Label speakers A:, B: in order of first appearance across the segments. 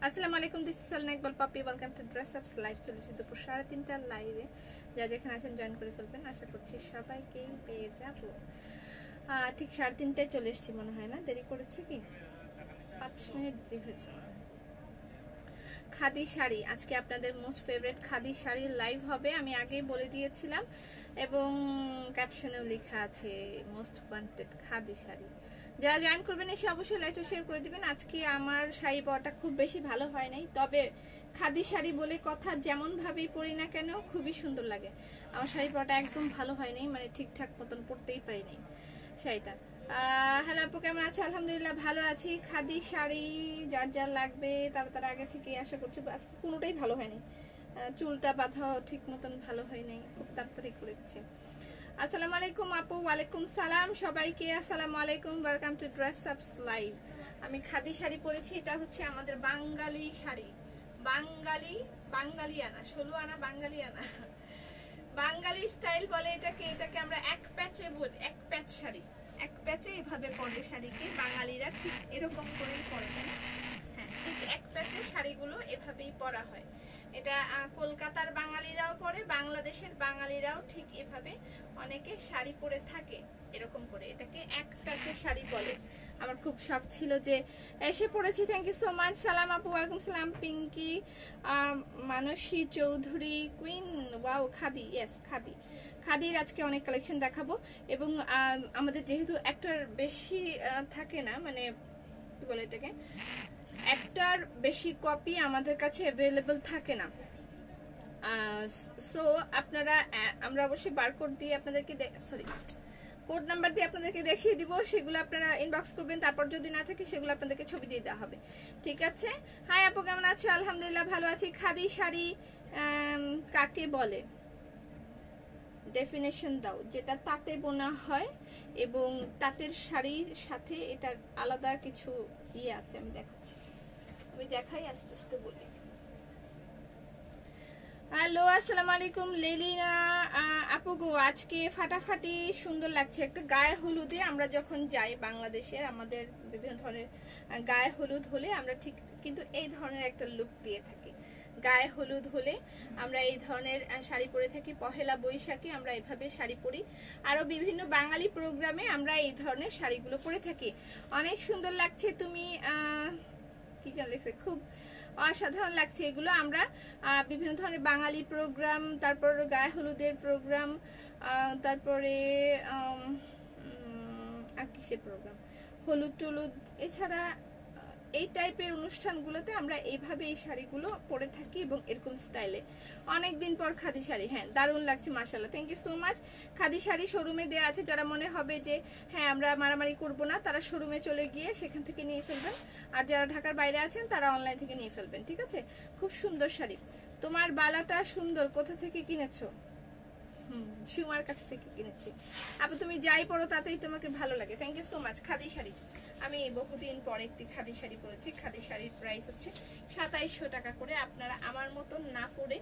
A: আসসালামু আলাইকুম, this is Salna Iqbal পাপি। ওয়েলকাম টু ড্রেস আপস লাইভ। চলেছি দুপুর 3:30টার লাইভে। যা যেখানে আছেন জয়েন করে ফেলবেন। আশা করছি সবাইকেই পেয়ে যাব। ঠিক 3:30টায় চলে এসেছি মনে হয়, না দেরি করেছি কি 5 মিনিট দেরি হয়েছে। খাদি শাড়ি, আজকে আপনাদের মোস্ট ফেভারিট খাদি শাড়ির লাইভ হবে, আমি আগেই বলে দিয়েছিলাম এবং ক্যাপশনেও লেখা আছে মোস্ট ওয়ান্টেড খাদি শাড়ি। যারা জয়েন করবেন এসে অবশ্যই লাইভটা শেয়ার করে দিবেন। আজকে আমার শাড়ি পরাটা খুব বেশি ভালো হয় নাই, তবে খাদি শাড়ি বলে কথা, যেমন ভাবেই পরি না কেন খুবই সুন্দর লাগে। আমার শাড়ি পরাটা একদম ভালো হয় নাই, মানে ঠিকঠাক মতন পরতেই পারি নাই শাড়িটা। হ্যালো আপু, কেমন আছো? আলহামদুলিল্লাহ ভালো আছি। খাদি শাড়ি যার যার লাগবে তারা আগে থেকে আশা করছি। আজকে কোনোটাই ভালো হয়নি, চুলটা বাঁধাও ঠিক মতন ভালো হয় নাই, খুব তাড়াতাড়ি করেছে। আসসালামু আলাইকুম আপু। ওয়ালাইকুম সালাম সবাইকে। আসসালামু আলাইকুম, ওয়েলকাম টু ড্রেস আপস লাইভ। আমি খাদি শাড়ি পরেছি, এটা হচ্ছে আমাদের বাঙালি শাড়ি, বাঙালিয়ানা 16 আনা বাঙালিয়ানা, বাঙালি স্টাইল বলে এটাকে আমরা এক প্যাচে বলি, এক প্যাচ শাড়ি, এক প্যাচে এভাবে পরে শাড়িকে বাঙালিরা ঠিক এরকম করেই পরে দেন। হ্যাঁ, ঠিক এক প্যাচে শাড়িগুলো এভাবেই পরা হয়। এটা কলকাতার বাঙালিরাও পরে, বাংলাদেশের বাঙালিরাও ঠিক এভাবে অনেকে শাড়ি পরে থাকে এরকম করে, এটাকে এক প্যাচের শাড়ি বলে। আমার খুব শখ ছিল যে এসে পড়েছি। Thank you so much. সালাম আপু, ওয়ালাইকুম সালাম। Pinky, Manoshi Chowdhury, queen, wow khadi, yes খাদির আজকে অনেক কালেকশন দেখাবো। এবং আমাদের যেহেতু একটার বেশি থাকে না, মানে কি বলে এটাকে, একটার বেশি কপি আমাদের কাছে অ্যাভেলেবল থাকে না। সো আপনারা, আমরা অবশ্যই বারকোড দিয়ে আপনাদেরকে কোড নাম্বার দিয়ে আপনাদেরকে দেখিয়ে দিব, সেগুলো আপনারা ইনবক্স করবেন। তারপর যদি না থাকে সেগুলো আপনাদেরকে ছবি দিয়ে দেওয়া হবে, ঠিক আছে? হাই আপু, কেমন আছো? আলহামদুলিল্লাহ ভালো আছি। খাদি শাড়ি কাকে বলে? ডেফিনেশন দাও। যেটা তাঁতে বোনা হয় এবং তাঁতের শাড়ির সাথে এটার আলাদা কিছু ইয়ে আছে, আমি দেখাই আস্তে আস্তে বলি। হ্যালো, আসসালামু আলাইকুম লেলিনা আপু গো, আজকে ফাটাফাটি সুন্দর লাগছে। একটা গায়ে হলুদে আমরা যখন যাই বাংলাদেশের, আমাদের বিভিন্ন ধরনের গায়ে হলুদ হলে আমরা ঠিক কিন্তু এই ধরনের একটা লুক দিয়ে থাকি। গায়ে হলুদ হলে আমরা এই ধরনের শাড়ি পরে থাকি। পহেলা বৈশাখে আমরা এভাবে শাড়ি পরি, আরো বিভিন্ন বাঙালি প্রোগ্রামে আমরা এই ধরনের শাড়িগুলো পরে থাকি। অনেক সুন্দর লাগছে। তুমি কি জান লিখছে, খুব অসাধারণ লাগছে। এগুলো আমরা বিভিন্ন ধরনের বাঙালি প্রোগ্রাম, তারপর গায়ে হলুদের প্রোগ্রাম, তারপরে আর কিসের প্রোগ্রাম, হলুদ টলুদ, এছাড়া এই টাইপের অনুষ্ঠানগুলোতে আমরা এইভাবে এই শাড়িগুলো পরে থাকি এবং এরকম স্টাইলে। অনেকদিন পর খাদি শাড়ি, হ্যাঁ দারুণ লাগছে মাশাআল্লাহ, thank you so much. Khadi sari শোরুমে দেওয়া আছে, যারা মনে হবে যে হ্যাঁ আমরা মারামারি করব না, তারা শোরুমে চলে গিয়ে সেখান থেকে নিয়ে ফেলবেন। আর যারা ঢাকার বাইরে আছেন তারা অনলাইন থেকে নিয়ে ফেলবেন, ঠিক আছে? খুব সুন্দর শাড়ি। তোমার বালাটা সুন্দর, কোথা থেকে কিনেছো? সুমার কাছ থেকে কিনেছি। আপু তুমি যাই পরো তাতেই তোমাকে ভালো লাগে, thank you so much. Khadi sari, আমি বহুদিন পরে একটি খাদি শাড়ি পরেছি। খাদি শাড়ির প্রাইস হচ্ছে 2700 টাকা করে। আপনারা আমার মতন না পরে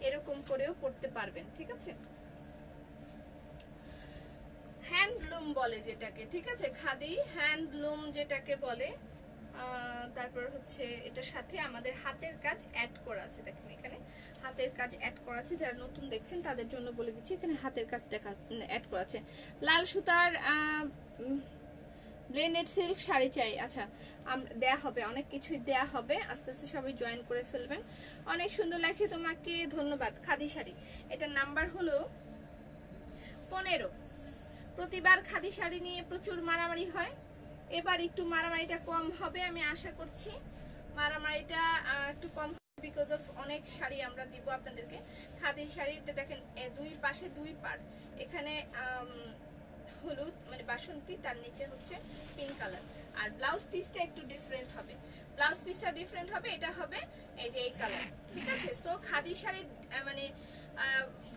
A: এরকম করেও পড়তে পারবেন, ঠিক আছে? হ্যান্ডলুম বলে যেটাকে, ঠিক আছে? খাদি হ্যান্ডলুম যেটাকে বলে। তারপর হচ্ছে এটার সাথে আমাদের হাতের কাজ অ্যাড করা আছে, দেখেন এখানে হাতের কাজ অ্যাড করা আছে। যারা নতুন দেখছেন তাদের জন্য বলে দিচ্ছি, এখানে হাতের কাজ অ্যাড করা আছে। লাল সুতার ব্লেন্ডেড সিল্ক শাড়ি চাই, আচ্ছা দেয়া হবে, অনেক কিছুই দেয়া হবে, আস্তে আস্তে সবাই জয়েন করে ফেলবেন। অনেক সুন্দর লাগছে তোমাকে, ধন্যবাদ। খাদি শাড়ি, এটার নাম্বার হলো 15। প্রতিবার খাদি শাড়ি নিয়ে প্রচুর মারামারি হয়, এবার একটু মারামারিটা কম হবে আমি আশা করছি। মারামারিটা একটু কম বিকজ অফ অনেক শাড়ি আমরা দিব আপনাদেরকে। খাদি শাড়িতে দেখেন দুই পাশে দুই পার, এখানে হলুদ মানে বাসন্তী, তার নিচে হচ্ছে পিঙ্ক কালার। আর ব্লাউজ পিসটা একটু ডিফারেন্ট হবে, ব্লাউজ পিসটা ডিফারেন্ট হবে, এটা হবে এই যে এই কালার, ঠিক আছে? সো খাদি শাড়ি মানে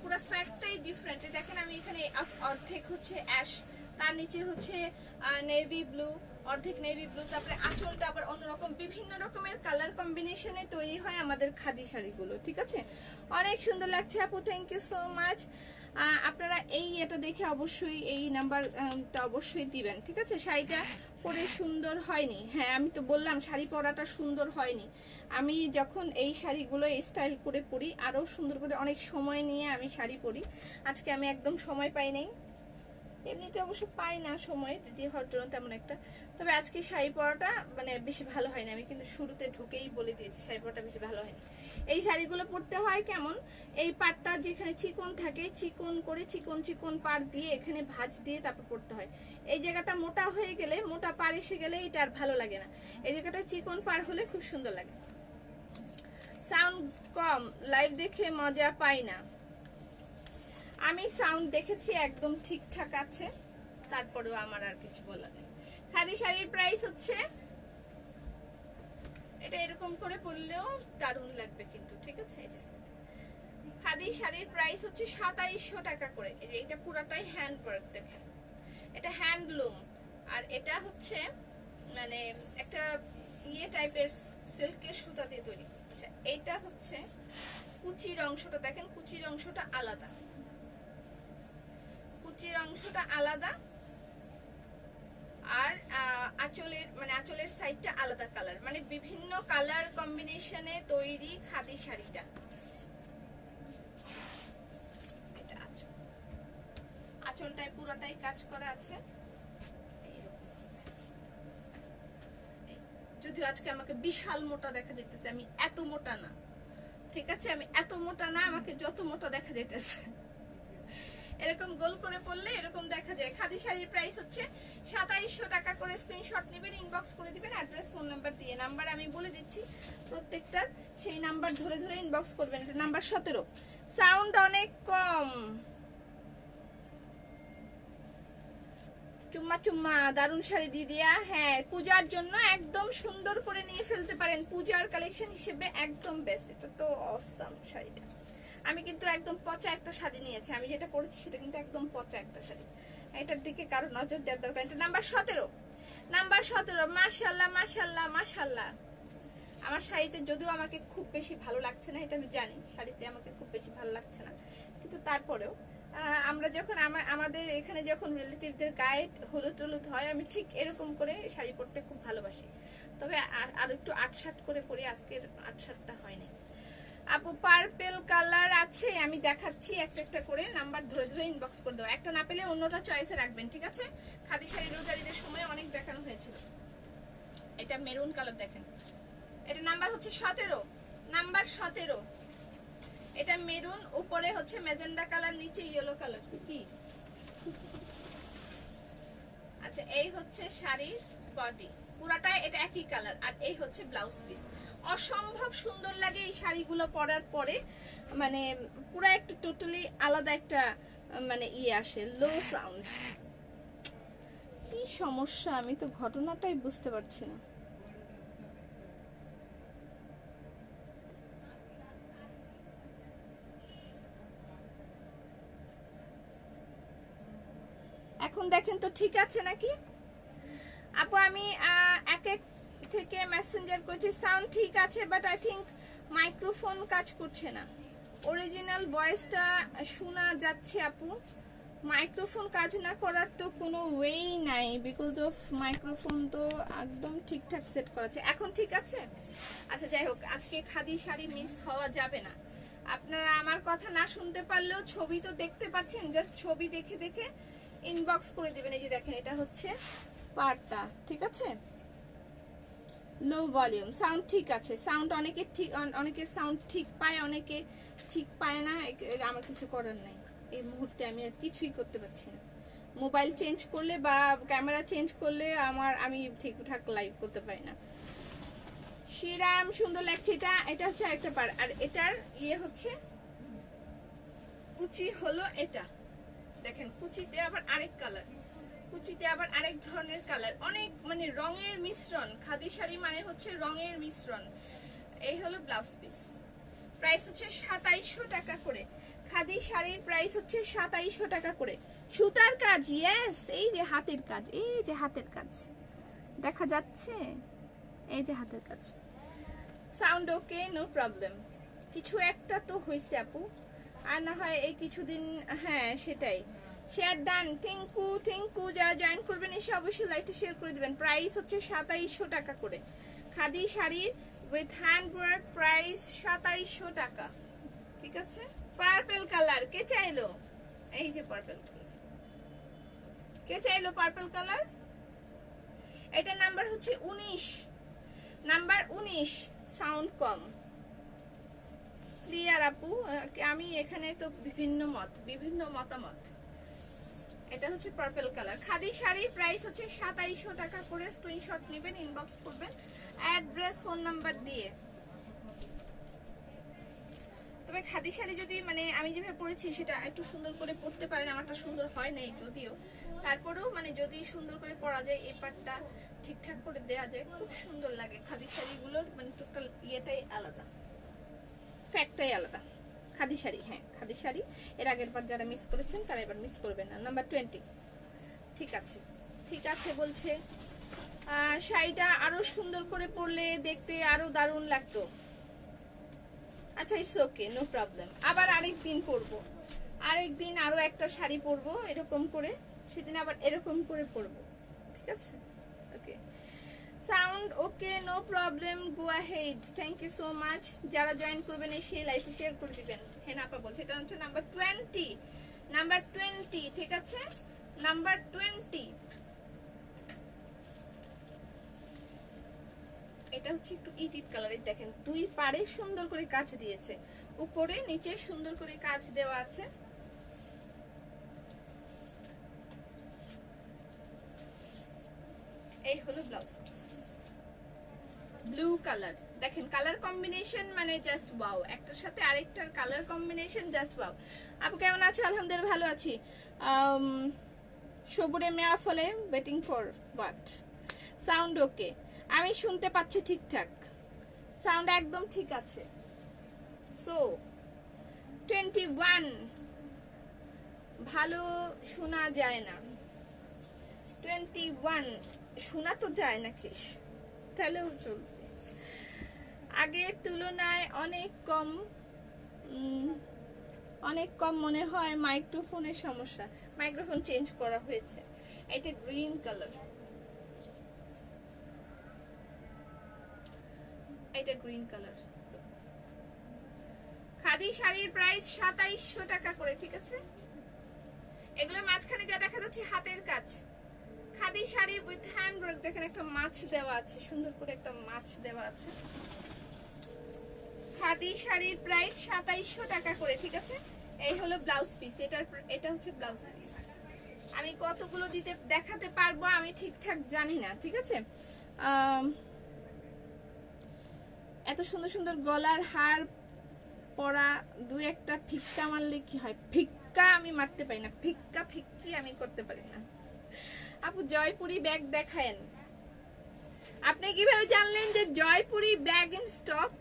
A: পুরো ফ্যাক্টটাই ডিফারেন্ট। দেখেন আমি এখানে অর্ধেক হচ্ছে অ্যাশ, তার নিচে হচ্ছে নেভি ব্লু, অর্ধেক নেভি ব্লু, তারপরে আঁচলটা আবার অন্যরকম, বিভিন্ন রকমের কালার কম্বিনেশনে তৈরি হয় আমাদের খাদি শাড়িগুলো, ঠিক আছে? অনেক সুন্দর লাগছে আপু, থ্যাংক ইউ সো মাচ। আপনারা এটা দেখে অবশ্যই এই নাম্বারটা অবশ্যই দিবেন, ঠিক আছে? শাড়িটা পরে সুন্দর হয়নি, হ্যাঁ আমি তো বললাম শাড়ি পরাটা সুন্দর হয়নি। আমি যখন এই শাড়িগুলো স্টাইল করে পরি, আরও সুন্দর করে অনেক সময় নিয়ে আমি শাড়ি পরি। আজকে আমি একদম সময় পাই নাই, এমনিতে অবশ্য পাই না সময় রেডি হওয়ার জন্য তেমন একটা। তবে আজকে শাড়ি পরাটা মানে বেশি ভালো হয়নি, আমি কিন্তু শুরুতে ঢুকেই বলে দিয়েছি শাড়ি পরাটা বেশি ভালো হয়নি। এই শাড়িগুলো পরতে হয় কেমন, এই পাটটা যেখানে চিকন থাকে চিকন করে চিকন চিকন পাড় দিয়ে এখানে ভাঁজ দিয়ে তারপর পরতে হয়। এই জায়গাটা মোটা হয়ে গেলে, মোটা পাড় এসে গেলে এটা আর ভালো লাগে না, এই জায়গাটা চিকন পাড় হলে খুব সুন্দর লাগে। সাউন্ড কম, লাইভ দেখে মজা পাই না। আমি সাউন্ড দেখেছি একদম ঠিকঠাক আছে, তারপরেও আমার আর কিছু বলার নেই। খাদি শাড়ির প্রাইস হচ্ছে, এটা এরকম করে পরলেও দারুণ লাগবে কিন্তু, ঠিক আছে? এই যে খাদি শাড়ির প্রাইস হচ্ছে 2700 টাকা করে। এই যে এটা পুরাটাই হ্যান্ড ওয়ার্ক, দেখেন এটা হ্যান্ডলুম, আর এটা হচ্ছে মানে একটা টাইপের সিল্কের সুতা দিয়ে তৈরি। আচ্ছা, এটা হচ্ছে কুচির অংশটা, দেখেন কুচির অংশটা আলাদা, কুচির অংশটা আলাদা, আর আঁচলের সাইডটা আলাদা কালার, মানে বিভিন্ন কালার কম্বিনেশনে তৈরি খাদি শাড়িটা। এটা আঁচলটায় পুরোটাই কাজ করা আছে। যদিও আজকে আমাকে বিশাল মোটা দেখা যেতেছে, আমি এত মোটা না, ঠিক আছে? আমি এত মোটা না, আমাকে যত মোটা দেখা যেতেছে। এরকম গোল করে পড়লে এরকম দেখা যায়। খাদি শাড়ির প্রাইস হচ্ছে 2700 টাকা করে। স্ক্রিনশট নেবেন, ইনবক্স করে দিবেন অ্যাড্রেস ফোন নাম্বার দিয়ে। নাম্বার আমি বলে দিচ্ছি প্রত্যেকটার, সেই নাম্বার ধরে ধরে ইনবক্স করবেন। এটা নাম্বার 17। সাউন্ড অনেক কম। চুম্মা চুম্মা, দারুন শাড়ি দিদিয়া। হ্যাঁ, পূজার জন্য একদম সুন্দর করে নিয়ে ফেলতে পারেন, পূজার কালেকশন হিসেবে একদম বেস্ট। এটা তো অসাম শাড়িটা। আমি কিন্তু একদম পচা একটা শাড়ি নিয়েছি, আমি যেটা পরেছি সেটা কিন্তু একদম পচা একটা শাড়ি, এটার দিকে কারো নজর দেওয়ার দরকার। এটা নাম্বার 17, নাম্বার 17। মাশাআল্লাহ মাশাআল্লাহ মাশাআল্লাহ। আমার শাড়িতে যদিও আমাকে খুব বেশি ভালো লাগছে না, এটা আমি জানি, শাড়িতে আমাকে খুব বেশি ভালো লাগছে না, কিন্তু তারপরেও আমরা যখন আমাদের এখানে যখন রিলেটিভদের গায়ে হলুদ টলুদ হয়, আমি ঠিক এরকম করে শাড়ি পরতে খুব ভালোবাসি। তবে আর একটু আটশাট করে পরি, আজকের আটশাটটা হয়নি। আপু পার্পল কালার আছে, আমি দেখাচ্ছি একটা একটা করে, নাম্বার ধরে ধরে ইনবক্স করে দেবো। একটা না পেলে অন্যটা চয়েসে রাখবেন, ঠিক আছে? খাদি শাড়ি রোজারিদের সময় অনেক দেখানো হয়েছিল। এটা মেরুন কালার, দেখেন এটা নাম্বার হচ্ছে 17, নাম্বার 17। এটা মেরুন, উপরে হচ্ছে ম্যাজেন্ডা কালার, নিচে ইয়েলো কালার। কি আচ্ছা, এই হচ্ছে শাড়ির বডি পুরাটাই, এটা একই কালার, আর এই হচ্ছে ব্লাউজ পিস। অসম্ভব সুন্দর লাগে এই শাড়িগুলো পরার পরে, মানে পুরো একটা টোটালি আলাদা একটা মানে আসে, লো সাউন্ড। কি সমস্যা, আমি তো ঘটনাটাই বুঝতে পারছি না। এখন দেখেন তো ঠিক আছে নাকি আপু? আমি এক এক থেকে মেসেঞ্জার করছি, সাউন্ড ঠিক আছে, বাট আই থিঙ্ক মাইক্রোফোন কাজ করছে না। অরিজিনাল ভয়েসটা শোনা যাচ্ছে আপু, মাইক্রোফোন কাজ না করার তো কোনো ওয়েই নাই, বিকজ অফ মাইক্রোফোন তো একদম ঠিকঠাক সেট করা আছে। এখন ঠিক আছে? আচ্ছা যাই হোক, আজকে খাদি শাড়ি মিস হওয়া যাবে না। আপনারা আমার কথা না শুনতে পারলেও ছবি তো দেখতে পাচ্ছেন, জাস্ট ছবি দেখে দেখে ইনবক্স করে দিবেন। এই যে দেখেন, এটা হচ্ছে পার্টটা, ঠিক আছে? লো ভলিউম, সাউন্ড ঠিক আছে। সাউন্ড অনেকের সাউন্ড ঠিক পায়, অনেকে ঠিক পায় না, আমার কিছু করার নাই। এই মুহূর্তে আমি আর কিছুই করতে পারছি না। মোবাইল চেঞ্জ করলে বা ক্যামেরা চেঞ্জ করলে আমি ঠিকঠাক লাইভ করতে পারি না। শ্রীরাম, সুন্দর লাগছে। এটা হচ্ছে আরেকটা পার্ট, আর এটার হচ্ছে কুচি হলো এটা, দেখেন কুচিতে আবার আরেক কালার, কুচিতে আবার আরেক ধরনের কালার, অনেক মানে রঙের মিশ্রণ। খাদি শাড়ি মানে হচ্ছে রঙের মিশ্রণ। এই হলো ব্লাউজ পিস, প্রাইস হচ্ছে 2700 টাকা করে। খাদি শাড়ির প্রাইস হচ্ছে 2700 টাকা করে। সুতার কাজ, ইয়েস, এই যে হাতের কাজ, এই যে হাতের কাজ দেখা যাচ্ছে, এই যে হাতের কাজ। Sound okay, no problem. কিছু একটা তো হয়েছে আপু, আর না হয় এই কিছুদিন, হ্যাঁ সেটাই। শেয়ার ডান, থ্যাংক ইউ যারা জয়েন করবেন এসে অবশ্যই লাইকটা শেয়ার করে দিবেন। প্রাইস হচ্ছে 2700 টাকা করে, khadi sari with handwork, price 2700 টাকা, ঠিক আছে। পার্পল কালার কে চাইলো? এই যে পার্পল কালার, কে চাইলো পার্পল কালার? এটা নাম্বার হচ্ছে 19, নাম্বার 19। সাউন্ড কম, ক্লিয়ার আপু? আমি এখানে তো বিভিন্ন মতামত। এটা হচ্ছে purple colour khadi sari, price হচ্ছে 2700 টাকা করে। স্ক্রিনশট নেবেন, ইনবক্স করবেন অ্যাড্রেস ফোন নাম্বার দিয়ে। তবে খাদি শাড়ি যদি মানে আমি যেভাবে পরেছি সেটা একটু সুন্দর করে পরতে পারেন, আমারটা সুন্দর হয় নাই যদিও, তারপরেও মানে যদি সুন্দর করে পরা যায়, এই পাটটা ঠিকঠাক করে দেয়া যায়, খুব সুন্দর লাগে। খাদি শাড়িগুলোর মানে টোটাল ইয়েটাই আলাদা, ফ্যাক্টটাই আলাদা। খাদি শাড়ি, হ্যাঁ খাদি শাড়ি। এর আগের বার যারা মিস করেছেন তারা এবার মিস করবেন না। নাম্বার 20, ঠিক আছে ঠিক আছে বলছে। শাড়িটা আরো সুন্দর করে পরলে দেখতে আরো দারুণ লাগতো। আচ্ছা ইটস ওকে, নো প্রবলেম। আবার আরেকদিন পরবো, আরেকদিন আরো একটা শাড়ি পরবো এরকম করে, সেদিন আবার এরকম করে পরবো, ঠিক আছে। Okay, sound okay, no problem, go ahead. Thank you so much. যারা জয়েন করবেন এসে লাইভে শেয়ার করে দিবেন। হ্যাঁ আপা বলছে এটা হচ্ছে নাম্বার 20, নাম্বার 20, ঠিক আছে, নাম্বার 20। এটা হচ্ছে একটু ইট কালারের, দেখেন দুই পাড়ে সুন্দর করে কাজ দিয়েছে, উপরে নিচে সুন্দর করে কাজ দেওয়া আছে। এই হলো ব্লাউজ, ব্লু কালার। দেখেন কালার কম্বিনেশন মানে জাস্ট ওয়াও, একটার সাথে আরেকটার কালার কম্বিনেশন জাস্ট ওয়াও। আপু কেমন আছো? আলহামদুলিল্লাহ ভালো আছি। সবুরে মেয়া ফলে ওয়েটিং ফর হোয়াট? সাউন্ড ওকে, আমি শুনতে পাচ্ছি ঠিকঠাক, সাউন্ড একদম ঠিক আছে। সো 21 ভালো শোনা যায় না, 21 শোনা তো যায় নাকি? তাহলেও চলবে। আগের তুলনায় অনেক কম মনে হয়। মাইক্রোফোনের সমস্যা, মাইক্রোফোন চেঞ্জ করা হয়েছে। এটা গ্রিন কালার, এটা গ্রিন কালার। খাদি শাড়ির প্রাইস 2700 টাকা করে, ঠিক আছে। এগুলো মাঝখানে যা দেখা যাচ্ছে হাতের কাজ, খাদি শাড়ি উইথ হ্যান্ডওয়ার্ক। দেখেন একটা মাছ দেওয়া আছে, সুন্দর করে একটা মাছ দেওয়া আছে। খাদি শাড়ির প্রাইস 2700 টাকা করে, ঠিক আছে। এই হলো ব্লাউজ পিস, এটা হচ্ছে ব্লাউজ পিস। আমি কতগুলো দেখাতে পারবো আমি ঠিকঠাক জানি না, ঠিক আছে। এত সুন্দর সুন্দর গলার হার পরা, দু একটা ফিক্কা মারলে কি হয়? ফিক্কা আমি মারতে পারি না, ফিক্কি আমি করতে পারি না। আপু জয়পুরি ব্যাগ দেখায়েন। আপনি কিভাবে জানলেন যে জয়পুরি ব্যাগ ইন স্টক?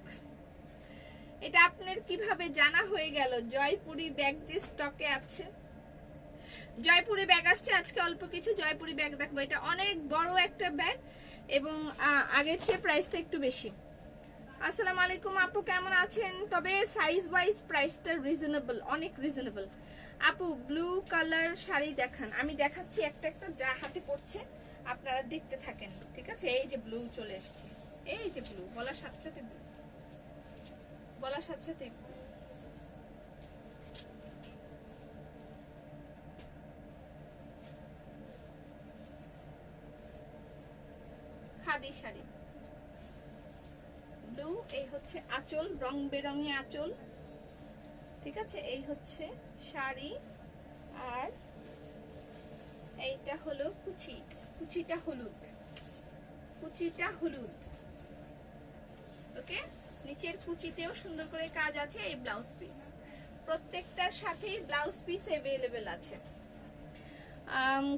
A: এটা আপনার কিভাবে জানা হয়ে গেল জয়পুরি ব্যাগ যে স্টকে আছে? জয়পুরি ব্যাগ আসছে আজকে, অল্প কিছু জয়পুরি ব্যাগ দেখবো। এটা অনেক বড় একটা ব্যাগ এবং আগের চেয়ে প্রাইসটা একটু বেশি। আসসালামু আলাইকুম আপু, কেমন আছেন? তবে সাইজ ওয়াইজ প্রাইসটা রিজনেবল, অনেক রিজনেবল। আপু ব্লু কালার শাড়ি দেখান। আমি দেখাচ্ছি একটা একটা, যা হাতে পড়ছে আপনারা দেখতে থাকেন, ঠিক আছে। এই যে ব্লু চলে এসছে, এই যে ব্লু, বলার সাথে সাথে খাদি শাড়ি ব্লু। এই হচ্ছে আঁচল, রং বেরঙি আঁচল, ঠিক আছে। এই হচ্ছে শাড়ি, আর এইটা হলো কুচিটা হলুদ, ওকে। নিচের কুচিতেও সুন্দর করে কাজ আছে। এই ব্লাউজ পিস, প্রত্যেকটার সাথেই ব্লাউজ পিস अवेलेबल আছে।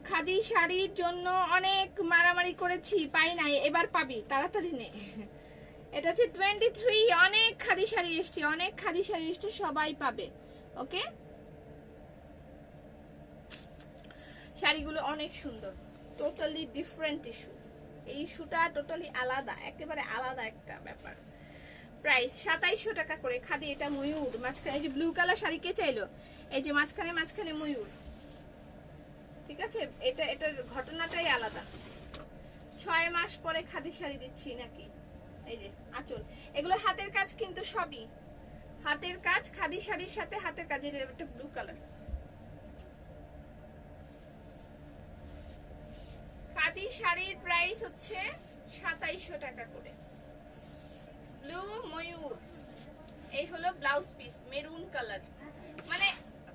A: খাদি শাড়ির জন্য অনেক মারামারি করেছি, পাই নাই, এবার পাবি, তাড়াতাড়ি নে। এটা হচ্ছে 23। অনেক খাদি শাড়ি এসছে, সবাই পাবে, ওকে। শাড়িগুলো অনেক সুন্দর, টোটালি ডিফারেন্ট ইস্যু। এই ইস্যুটা টোটালি আলাদা, একেবারে আলাদা একটা ব্যাপার। প্রাইস 2700 টাকা করে খাদি। এটা ময়ূর মাঝখানে, এই যে ব্লু কালার শাড়ি কে চাইলো, এই যে মাঝখানে মাঝখানে ময়ূর, ঠিক আছে। এটার ঘটনাটাই আলাদা। 6 মাস পরে খাদি শাড়ি দিচ্ছি নাকি। এই যে আঁচল, এগুলো হাতের কাজ কিন্তু, সবই হাতের কাজ। খাদি শাড়ির সাথে হাতের কাজ। এটা ব্লু কালার। খাদি শাড়ির প্রাইস হচ্ছে 2700 টাকা করে। ব্লু ময়ূর, এই হলো ব্লাউজ পিস, মেরুন কালার। মানে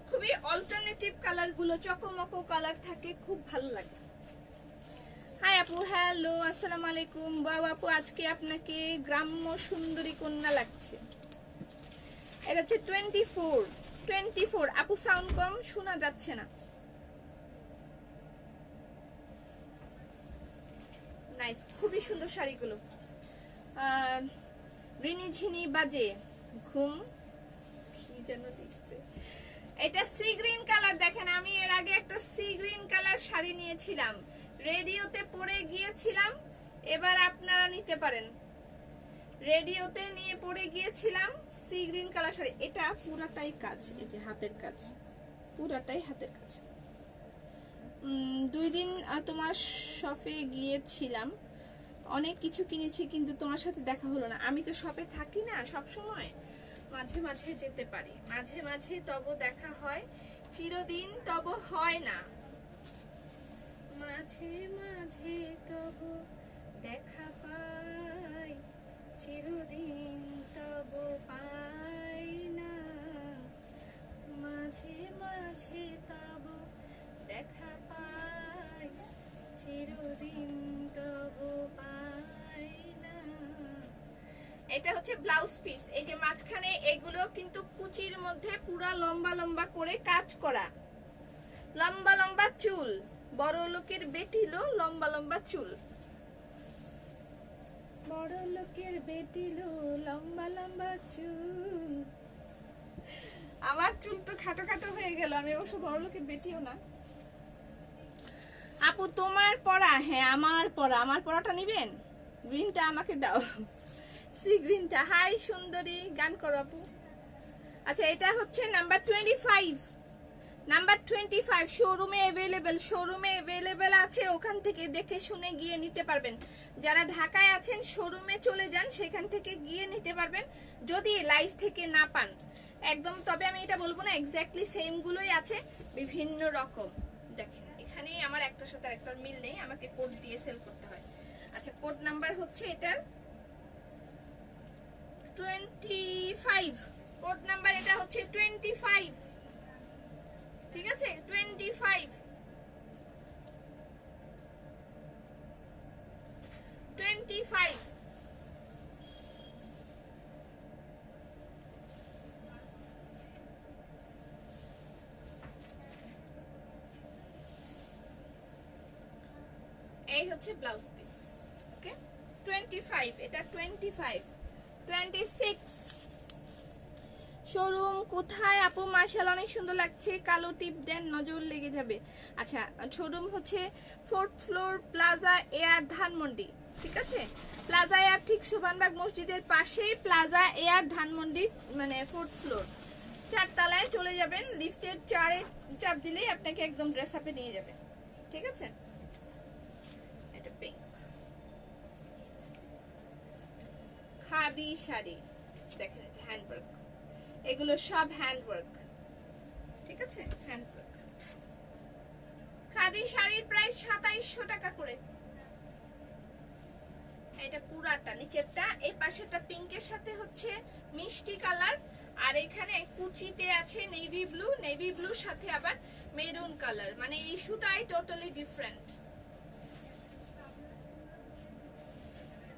A: খুবই অল্টারনেটিভ কালার গুলো, চকমকো কালার থাকে, খুব ভালো লাগে। হাই আপু, হ্যালো, আসসালামু আলাইকুম। বাবা আপু, আজকে আপনাকে গ্রাম্য সুন্দরী কন্যা লাগছে। এটা হচ্ছে 24 আপু, সাউন্ড কম, শোনা যাচ্ছে না। নাইস, খুবই সুন্দর শাড়িগুলো। রিনি ঝিনি বাজে ঘুম, কি যেন লিখছে। এটা সি গ্রিন কালার। দেখেন, আমি এর আগে একটা সি গ্রিন কালার শাড়ি নিয়েছিলাম, রেডিওতে পরে গিয়েছিলাম। এবার আপনারা নিতে পারেন। রেডিওতে নিয়ে পরে গিয়েছিলাম সি গ্রিন কালার শাড়ি। এটা পুরাটাই কাজ, এই যে হাতের কাজ, পুরাটাই হাতের কাজ। 2 দিন তোমার শপে গিয়েছিলাম, অনেক কিছু কিনেছি, কিন্তু তোমার সাথে দেখা হলো না। আমি তো শপে থাকি না সব সময়, মাঝে মাঝে যেতে পারি, মাঝে মাঝে তব দেখা হয়, চিরদিন তব হয় না। মাঝে মাঝে তব দেখা পাই, চিরদিন তব পাই না। মাঝে মাঝে তব দেখা পাই, চিরদিন তব পাই না। এটা হচ্ছে ব্লাউজ পিস। এই যে মাঝখানে এগুলো কিন্তু কুচির মধ্যে পুরা লম্বা লম্বা করে কাজ করা, লম্বা লম্বা চুল, বড় লোকের বেটিলো লম্বা লম্বা চুল, বড় লোকের বেটিলো লম্বা লম্বা চুল। আমার চুল তো খাটো খাটো হয়ে গেল, আমি অবশ্য বড় লোকের বেটিও না। আপু তোমার পড়া, হ্যাঁ আমার পড়া, আমার পড়াটা নিবেন? গ্রিনটা আমাকে দাও, সি গ্রিনটা। হাই সুন্দরী, গান করো আপু। আচ্ছা, এটা হচ্ছে নাম্বার 25, নাম্বার 25 শোরুমে अवेलेबल, শোরুমে अवेलेबल আছে, ওখান থেকে দেখে শুনে গিয়ে নিতে পারবেন। যারা ঢাকায় আছেন শোরুমে চলে যান, সেখান থেকে গিয়ে নিতে পারবেন যদি লাইভ থেকে না পান একদম। তবে আমি এটা বলবো না, এক্স্যাক্টলি সেম গুলোই আছে, বিভিন্ন রকম। দেখেন এখানে আমার একটার সাথে আরেকটার মিল নেই, আমাকে কোড দিয়ে সেল করতে হয়। আচ্ছা, কোড নাম্বার হচ্ছে এটার 25, কোড নাম্বার এটা হচ্ছে 25, ঠিক আছে, 25। এই হচ্ছে ব্লাউজ পিস, ওকে। 25, এটা 25। 26 শোরুম কোথায় আপু? মাশাআল্লাহ অনেক সুন্দর লাগছে, কালো টিপ দেন, নজর লেগে যাবে। আচ্ছা, শোরুম হচ্ছে 4th floor, plaza air, Dhanmondi, ঠিক আছে। প্লাজা এয়ার ঠিক সুবহানবাগ মসজিদের পাশেই, প্লাজা এয়ার ধানমন্ডি, মানে 4th ফ্লোর, 4 তলায় চলে যাবেন, লিফটের 4-এ চাপ দিলেই আপনাকে একদম ড্রেস আপে নিয়ে যাবে, ঠিক আছে। এটা পিঙ্ক খাদি শাড়ি, দেখেন হ্যান্ডওয়ার্ক, এগুলো সব হ্যান্ডওয়ার্ক, ঠিক আছে, হ্যান্ডওয়ার্ক। খাদি শাড়ির প্রাইস 2700 টাকা করে। এটা পুরাটা, নিচেরটা, এই পাশেরটা পিঙ্কের সাথে হচ্ছে মিষ্টি কালার, আর এখানে কুচিতে আছে নেভি ব্লু, নেভি ব্লুর সাথে আবার মেরুন কালার, মানে এই ইস্যুটাই টোটালি ডিফারেন্ট,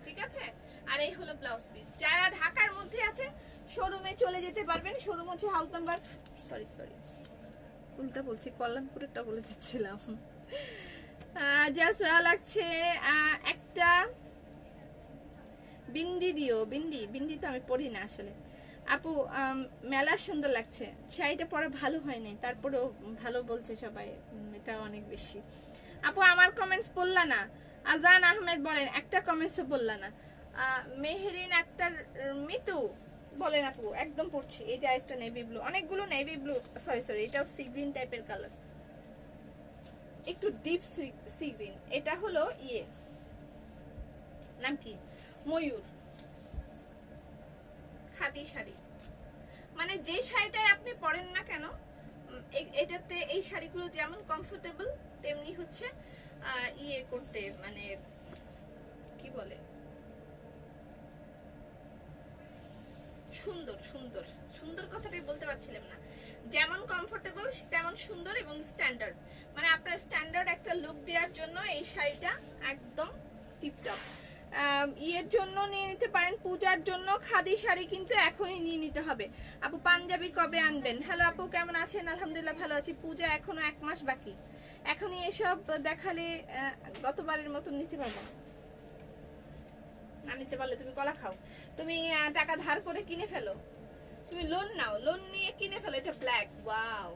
A: ঠিক আছে। আর এই হলো ব্লাউজ পিস। যারা ঢাকার মধ্যে আছেন শোরুমে চলে যেতে পারবেন। শোরুম হচ্ছে হাউস নাম্বার, সরি উল্টা বলছি, কল্যাণপুরেরটা বলে দিচ্ছিলাম। জাস্ট লাগছে একটা বিন্দি দিও। বিন্দি তো আমি পড়ি না আসলে। আপু মেলা সুন্দর লাগছে, শাড়িটা পরে ভালো হয়নি, তারপরেও ভালো বলছে সবাই, এটা অনেক বেশি। আপু আমার কমেন্টস পড়লা না? আজান আহমেদ বলেন একটা কমেন্টসও বললা না। মিতু বলেন আপু, একদম পড়ছি। এই যে আরেকটা নেভি ব্লু, অনেকগুলো নেভি ব্লু, সরি এটাও সি গ্রিন টাইপের কালার, একটু ডিপ সি গ্রিন। এটা হলো ইয়ে, নাম কি, ময়ূর খাদি শাড়ি। মানে যে শাড়িটাই আপনি পরেন না কেন, এটাতে এই শাড়িগুলো যেমন কমফোর্টেবল তেমনি হচ্ছে ইয়ে করতে, মানে কি বলে, সুন্দর সুন্দর সুন্দর কথাটাই বলতে পারছিলাম না। যেমন কমফোর্টেবল তেমন সুন্দর এবং স্ট্যান্ডার্ড, মানে আপনার স্ট্যান্ডার্ড একটা লুক দেওয়ার জন্য এই শাড়িটা একদম টিপটপ। ইয়ের জন্য নিয়ে নিতে পারেন, পূজার জন্য খাদি শাড়ি কিন্তু এখনই নিয়ে নিতে হবে। আপু পাঞ্জাবি কবে আনবেন? হ্যালো আপু, কেমন আছেন? আলহামদুলিল্লাহ ভালো আছি। পূজা এখনো 1 মাস বাকি, এখনই এসব দেখালে গতবারের মতন নিতে পারবো না। নিতে পারলে তুমি কলা খাও, তুমি টাকা ধার করে কিনে ফেলো, তুমি লোন নাও, লোন নিয়ে কিনে ফেলো। এটা ব্ল্যাক, ওয়াও,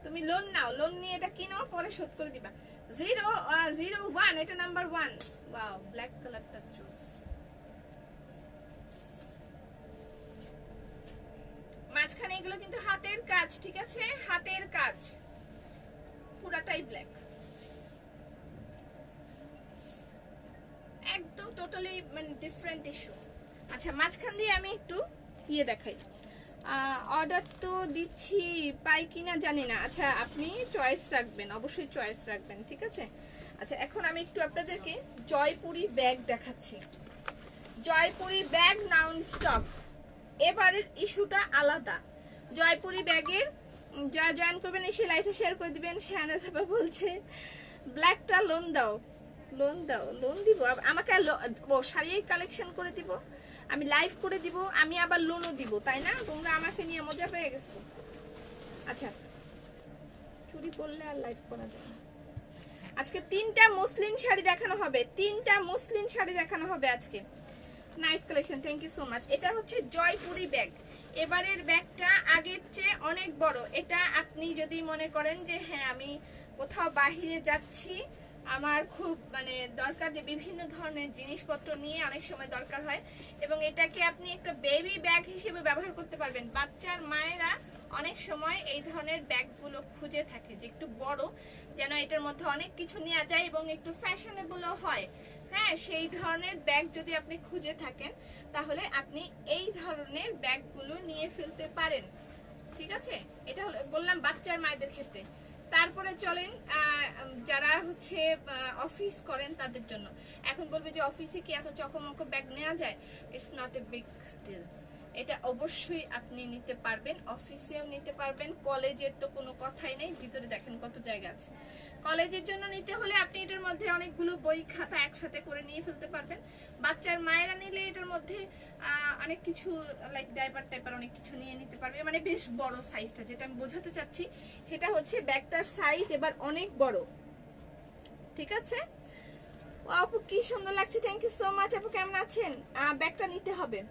A: তুমি লোন নাও, লোন নিয়ে এটা কিনো, পরে শোধ করে দিবা। 001, এটা নাম্বার 1। ওয়াও, ব্ল্যাক কালারটা চুজ। মাঝখানে এগুলো কিন্তু হাতের কাজ, ঠিক আছে, হাতের কাজ, পুরাটাই ব্ল্যাক, একদম টোটালি মানে ডিফারেন্ট ইস্যু। আচ্ছা, মাঝখান দিয়ে আমি একটু ইয়ে দেখাই। অর্ডার তো দিচ্ছি, পাই কিনা জানি না। আচ্ছা, আপনি চয়েস রাখবেন, অবশ্যই চয়েস রাখবেন, ঠিক আছে। আচ্ছা, এখন আমি একটু আপনাদেরকে জয়পুরি ব্যাগ দেখাচ্ছি। জয়পুরি ব্যাগ নাউন স্টক, এবারের ইস্যুটা আলাদা। জয়পুরি ব্যাগের যা জয়েন করবেন এসে লাইভটা শেয়ার করে দিবেন। শাহনাজ আপা বলছে ব্ল্যাকটা লোন দাও, লোন দাও, লোন দিব আমাকে, শাড়ি কালেকশন করে দিব, আমি লাইভ করে দিব, আমি আবার লোনও দিব, তাই না? তোমরা আমাকে নিয়ে মজা পেয়ে গেছো। আচ্ছা, চুরি পরলে আর লাইভ করা যায় না। আজকে 3টা মসলিন শাড়ি দেখানো হবে, 3টা মসলিন শাড়ি দেখানো হবে আজকে। Nice collection, thank you so much. এটা হচ্ছে জয়পুরি ব্যাগ, এবারের ব্যাগটা আগের চেয়ে অনেক বড়। এটা আপনি যদি মনে করেন যে হ্যাঁ আমি কোথাও বাহিরে যাচ্ছি, আমার খুব মানে দরকার, যে বিভিন্ন ধরনের জিনিসপত্র নিয়ে অনেক সময় দরকার হয়, এবং এটাকে আপনি একটা বেবি ব্যাগ হিসেবে ব্যবহার করতে পারবেন। বাচ্চার মায়েরা অনেক সময় এই ধরনের ব্যাগগুলো খুঁজে থাকে, যে একটু বড়, যেন এটার মধ্যে অনেক কিছু নেওয়া যায় এবং একটু ফ্যাশনেবলও হয়। হ্যাঁ, সেই ধরনের ব্যাগ যদি আপনি খুঁজে থাকেন, তাহলে আপনি এই ধরনের ব্যাগগুলো নিয়ে ফেলতে পারেন, ঠিক আছে। এটা হলো বললাম বাচ্চার মায়েদের ক্ষেত্রে। তারপরে চলেন যারা হচ্ছে অফিস করেন তাদের জন্য। এখন বলবে যে অফিসে কি এত চকমক ব্যাগ নেওয়া যায়? It's not a big deal, এটা অবশ্যই আপনি নিতে পারবেন, অফিসেও নিতে পারবেন, কলেজের তো কোনো কথাই নেই, ভিতরে দেখেন কত জায়গা আছে। কলেজের জন্য নিতে হলে আপনি এটার মধ্যে অনেকগুলো বই খাতা একসাথে করে নিয়ে ফেলতে পারবেন। বাচ্চার মায়েরা নিলে এটার মধ্যে অনেক কিছু লাইক ডাইপার টাইপার অনেক কিছু নিয়ে নিতে পারবে, মানে বেশ বড় সাইজটা। যেটা আমি বোঝাতে চাচ্ছি সেটা হচ্ছে ব্যাগটার সাইজ এবার অনেক বড়, ঠিক আছে। আপু কি সুন্দর লাগছে, থ্যাংক ইউ সো মাচ। আপু কেমন আছেন? ব্যাগটা নিতে হবে।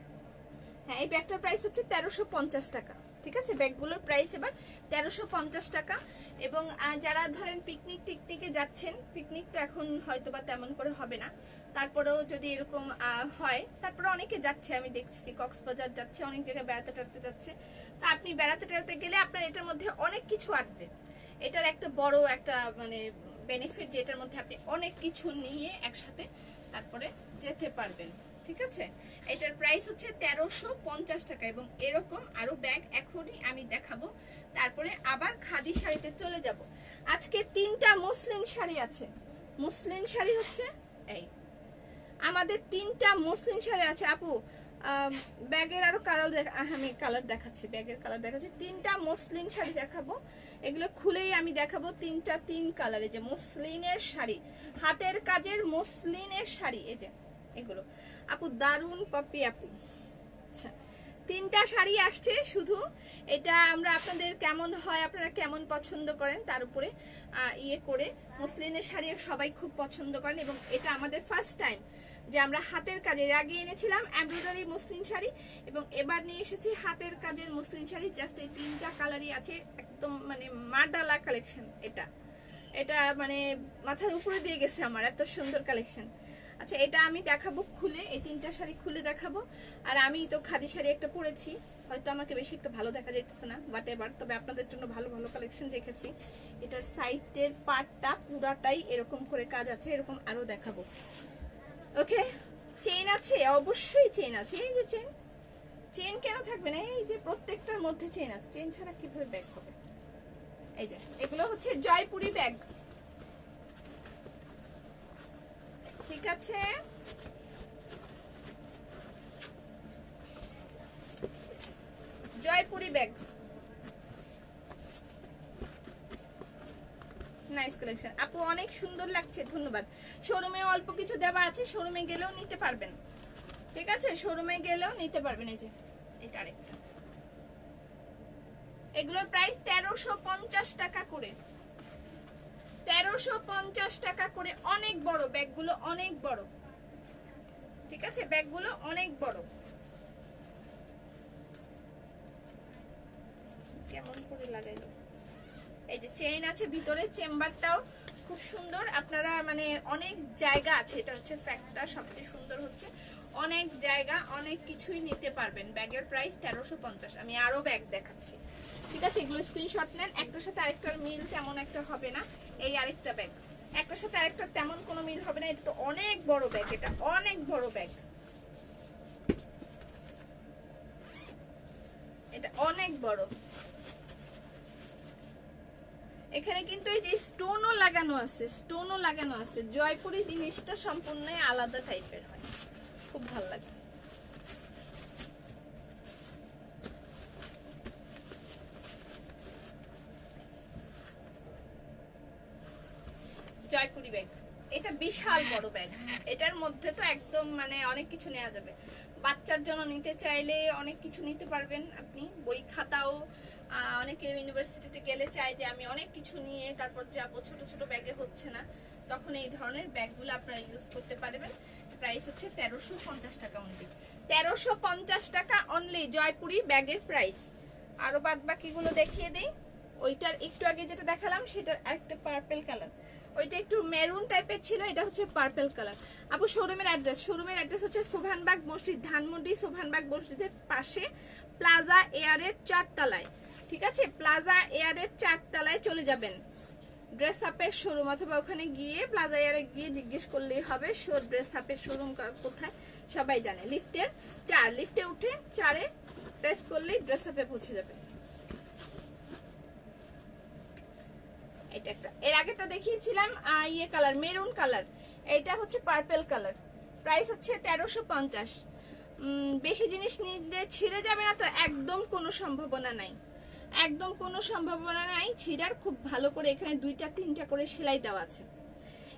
A: হ্যাঁ, এই ব্যাগটার প্রাইস হচ্ছে 1350 টাকা, ঠিক আছে। ব্যাগগুলোর প্রাইস এবার 1350 টাকা। এবং যারা ধরেন পিকনিক টিকনিকে যাচ্ছেন, পিকনিক তো এখন হয়তো বা তেমন করে হবে না, তারপরেও যদি এরকম হয়, তারপরে অনেকে যাচ্ছে, আমি দেখছি কক্সবাজার যাচ্ছে, অনেক জায়গায় বেড়াতে টেড়াতে যাচ্ছে। তা আপনি বেড়াতে টেড়াতে গেলে আপনার এটার মধ্যে অনেক কিছু আসবে। এটার একটা বড় একটা মানে বেনিফিট, যে এটার মধ্যে আপনি অনেক কিছু নিয়ে একসাথে তারপরে যেতে পারবেন, ঠিক আছে। এটার প্রাইস হচ্ছে 1350 টাকা। এবং এরকম আরো ব্যাগ এখনই আমি দেখাবো, তারপরে আবার খাদি শাড়িতে চলে যাব। আজকে 3টা মসলিন শাড়ি আছে। মসলিন শাড়ি হচ্ছে এই, আমাদের 3টা মসলিন শাড়ি আছে। আপু ব্যাগের আরো কালার, আমি কালার দেখাচ্ছি, ব্যাগের কালার দেখাচ্ছি। 3টা মসলিন শাড়ি দেখাবো, এগুলো খুলেই আমি দেখাবো। 3টা 3 কালারে যে মসলিনের শাড়ি, হাতের কাজের মসলিনের শাড়ি, এই যে এগুলো আপু দারুন পপি আপু। আচ্ছা, 3টা শাড়ি আসছে, শুধু এটা আমরা আপনাদের কেমন হয়, আপনারা কেমন পছন্দ করেন তার উপরে ইয়ে করে। মসলিনের শাড়ি সবাই খুব পছন্দ করেন, এবং এটা আমাদের ফার্স্ট টাইম যে আমরা হাতের কাজের, আগে এনেছিলাম এমব্রয়ডারি মসলিন শাড়ি, এবং এবার নিয়ে এসেছি হাতের কাজের মসলিন শাড়ি। জাস্ট এই 3টা কালারই আছে, একদম মানে মাডালা কালেকশন। এটা এটা মানে মাথার উপরে দিয়ে গেছে আমার, এত সুন্দর কালেকশন। আচ্ছা এটা আমি দেখাবো খুলে, এই তিনটা শাড়ি খুলে দেখাবো। আর আমি তো খাদি শাড়ি একটা পরেছি, হয়তো আমাকে বেশি একটা ভালো দেখা যাইতেছে না, বাট এবার তবে আপনাদের জন্য ভালো ভালো কালেকশন রেখেছি। এটার সাইডের পার্টটা পুরাটাই এরকম করে কাজ আছে, এরকম আরো দেখাবো। ওকে, চেইন আছে, অবশ্যই চেইন আছে। এই যে চেইন, চেইন কেন থাকবে না, এই যে প্রত্যেকটার মধ্যে চেইন আছে। চেইন ছাড়া কিভাবে ব্যাগ হবে? এই যে এগুলো হচ্ছে জয়পুরি ব্যাগ, ঠিক আছে? জয়পুরি ব্যাগ, নাইস কালেকশন আপু, অনেক সুন্দর লাগছে, ধন্যবাদ। শোরুমে অল্প কিছু দেওয়া আছে, শোরুমে গেলেও নিতে পারবেন, ঠিক আছে? শোরুমে গেলেও নিতে পারবেন। এই যে এটা আরেকটা, এগুলোর প্রাইস 1350 টাকা করে, 1350 টাকা করে। অনেক বড় ব্যাগগুলো, অনেক বড়, ঠিক আছে? ব্যাগগুলো অনেক বড়। কেমন করে লাগাইলো? এই যে চেইন আছে ভিতরে, চেম্বারটাও খুব সুন্দর। আপনারা মানে অনেক জায়গা আছে, এটা হচ্ছে ফ্যাক্টটা, সবচেয়ে সুন্দর হচ্ছে অনেক জায়গা, অনেক কিছুই নিতে পারবেন। ব্যাগের প্রাইস 1350। আমি আরো ব্যাগ দেখাচ্ছি, ঠিক আছে? এগুলো স্ক্রিনশট নেন, একটার সাথে আরেকটার মিল তেমন একটা হবে না। এই আরেকটা ব্যাগ, একটার সাথে আরেকটার তেমন কোনো মিল হবে না। এটা তো অনেক বড় ব্যাগ, এটা অনেক বড় ব্যাগ, এটা অনেক বড়। এখানে কিন্তু এই যে স্টোনও লাগানো আছে, স্টোনও লাগানো আছে। জয়পুরি জিনিসটা সম্পূর্ণ আলাদা টাইপের হয়, খুব ভালো লাগে। জয়পুরি ব্যাগ, এটা বিশাল বড় ব্যাগ। এটার মধ্যে তো একদম মানে অনেক কিছু নেওয়া যাবে। বাচ্চার জন্য নিতে চাইলে অনেক কিছু নিতে পারবেন আপনি, বই খাতাও। অনেকে ইউনিভার্সিটিতে গেলে চায় যে আমি অনেক কিছু নিয়ে তারপর যাবো, ছোট ছোট ব্যাগে হচ্ছে না, তখন এই ধরনের ব্যাগগুলো আপনারা ইউজ করতে পারবেন। প্রাইস হচ্ছে 1350 টাকা অনলি, 1350 টাকা অনলি জয়পুরি ব্যাগের প্রাইস। আরো বাদ বাকিগুলো দেখিয়ে দেই। ওইটার একটু আগে যেটা দেখালাম সেটার একটা পার্পল কালার, ওইটা একটু মেরুন টাইপের ছিল, এটা হচ্ছে পার্পল কালার। আপু শোরুমের অ্যাড্রেস, শোরুমের অ্যাড্রেস হচ্ছে সোভানবাগ মসজিদ, ধানমন্ডি সোভানবাগ মসজিদের পাশে প্লাজা এয়ারের 4 তলায়, ঠিক আছে? প্লাজা এয়ারের 4 তলায় চলে যাবেন, ড্রেস আপের শোরুম, অথবা ওখানে গিয়ে প্লাজা এয়ারে গিয়ে জিজ্ঞেস করলেই হবে ড্রেস আপের শোরুম কোথায়, সবাই জানে। লিফটের 4, লিফটে উঠে 4-এ প্রেস করলেই ড্রেস আপে পৌঁছে যাবে। এটা একটা, এর আগেটা দেখিয়েছিলাম ইয়ে কালার, মেরুন কালার, এটা হচ্ছে পার্পল কালার। প্রাইস হচ্ছে 1350। বেশি জিনিস নিতে ছিঁড়ে যাবে না তো? একদম কোনো সম্ভাবনা নাই, একদম কোনো সম্ভাবনা নাই ছিঁড়ার। খুব ভালো করে এখানে 2-3টা করে সেলাই দেওয়া আছে।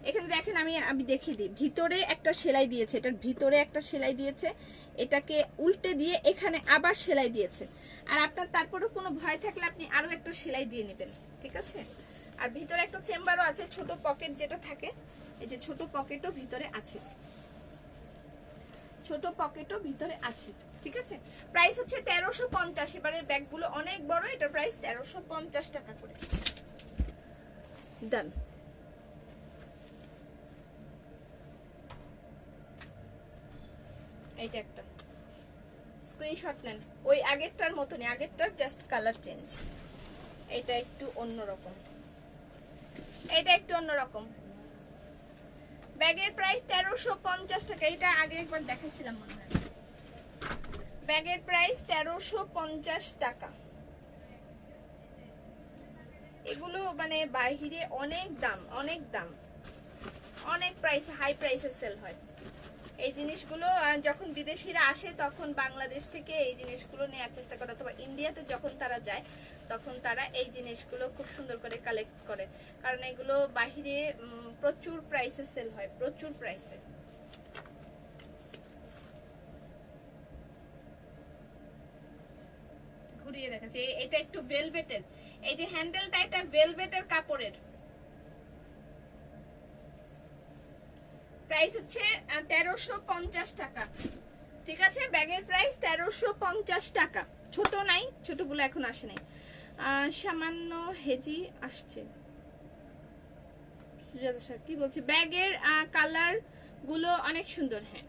A: এখানে দেখেন, আমি দেখিয়ে দিই, ভিতরে একটা সেলাই দিয়েছে, এটার ভিতরে একটা সেলাই দিয়েছে, এটাকে উল্টে দিয়ে এখানে আবার সেলাই দিয়েছে। আর আপনার তারপরেও কোনো ভয় থাকলে আপনি আরো একটা সেলাই দিয়ে নেবেন, ঠিক আছে? আর ভিতরে একটা চেম্বারও আছে, ছোট পকেট যেটা থাকে, এই যে ছোট পকেটও ভিতরে আছে, ছোট পকেটও ভিতরে আছে, ঠিক আছে? প্রাইস হচ্ছে 1350। এবারে ব্যাগগুলো অনেক বড়, এটার প্রাইস 1350 টাকা করে। ডান। এইটা একটা স্ক্রিনশট নেন, ওই আগেরটার মতনই, আগেরটার জাস্ট কালার চেঞ্জ। এটা একটু অন্যরকম, এটা একটু অন্যরকম। ব্যাগের প্রাইস 1350 টাকা, এটা আগে একবার দেখাইছিলাম মনে হয়। ব্যাগের প্রাইস 1350 টাকা। এগুলো মানে বাইরে অনেক দাম, অনেক দাম, অনেক প্রাইস, হাই প্রাইসে সেল হয় এই জিনিসগুলো। যখন বিদেশিরা আসে তখন বাংলাদেশ থেকে এই জিনিসগুলো নেওয়ার চেষ্টা করে, অথবা ইন্ডিয়াতে যখন তারা যায় তখন তারা এই জিনিসগুলো খুব সুন্দর করে কালেক্ট করে, কারণ এগুলো বাহিরে প্রচুর প্রাইসে সেল হয়, প্রচুর প্রাইসে। ঘুরিয়ে দেখাচ্ছি, এটা একটু ভেলভেটের, এই যে হ্যান্ডেলটা এটা ভেলভেটের কাপড়ের। প্রাইস হচ্ছে 1350 টাকা, ঠিক আছে? ব্যাগের প্রাইস 1350 টাকা। ছোট নাই, ছোটগুলো এখন আসে নাই, সামান্য হেজি আসছে। কি বলছে? ব্যাগের কালার গুলো অনেক সুন্দর। হ্যাঁ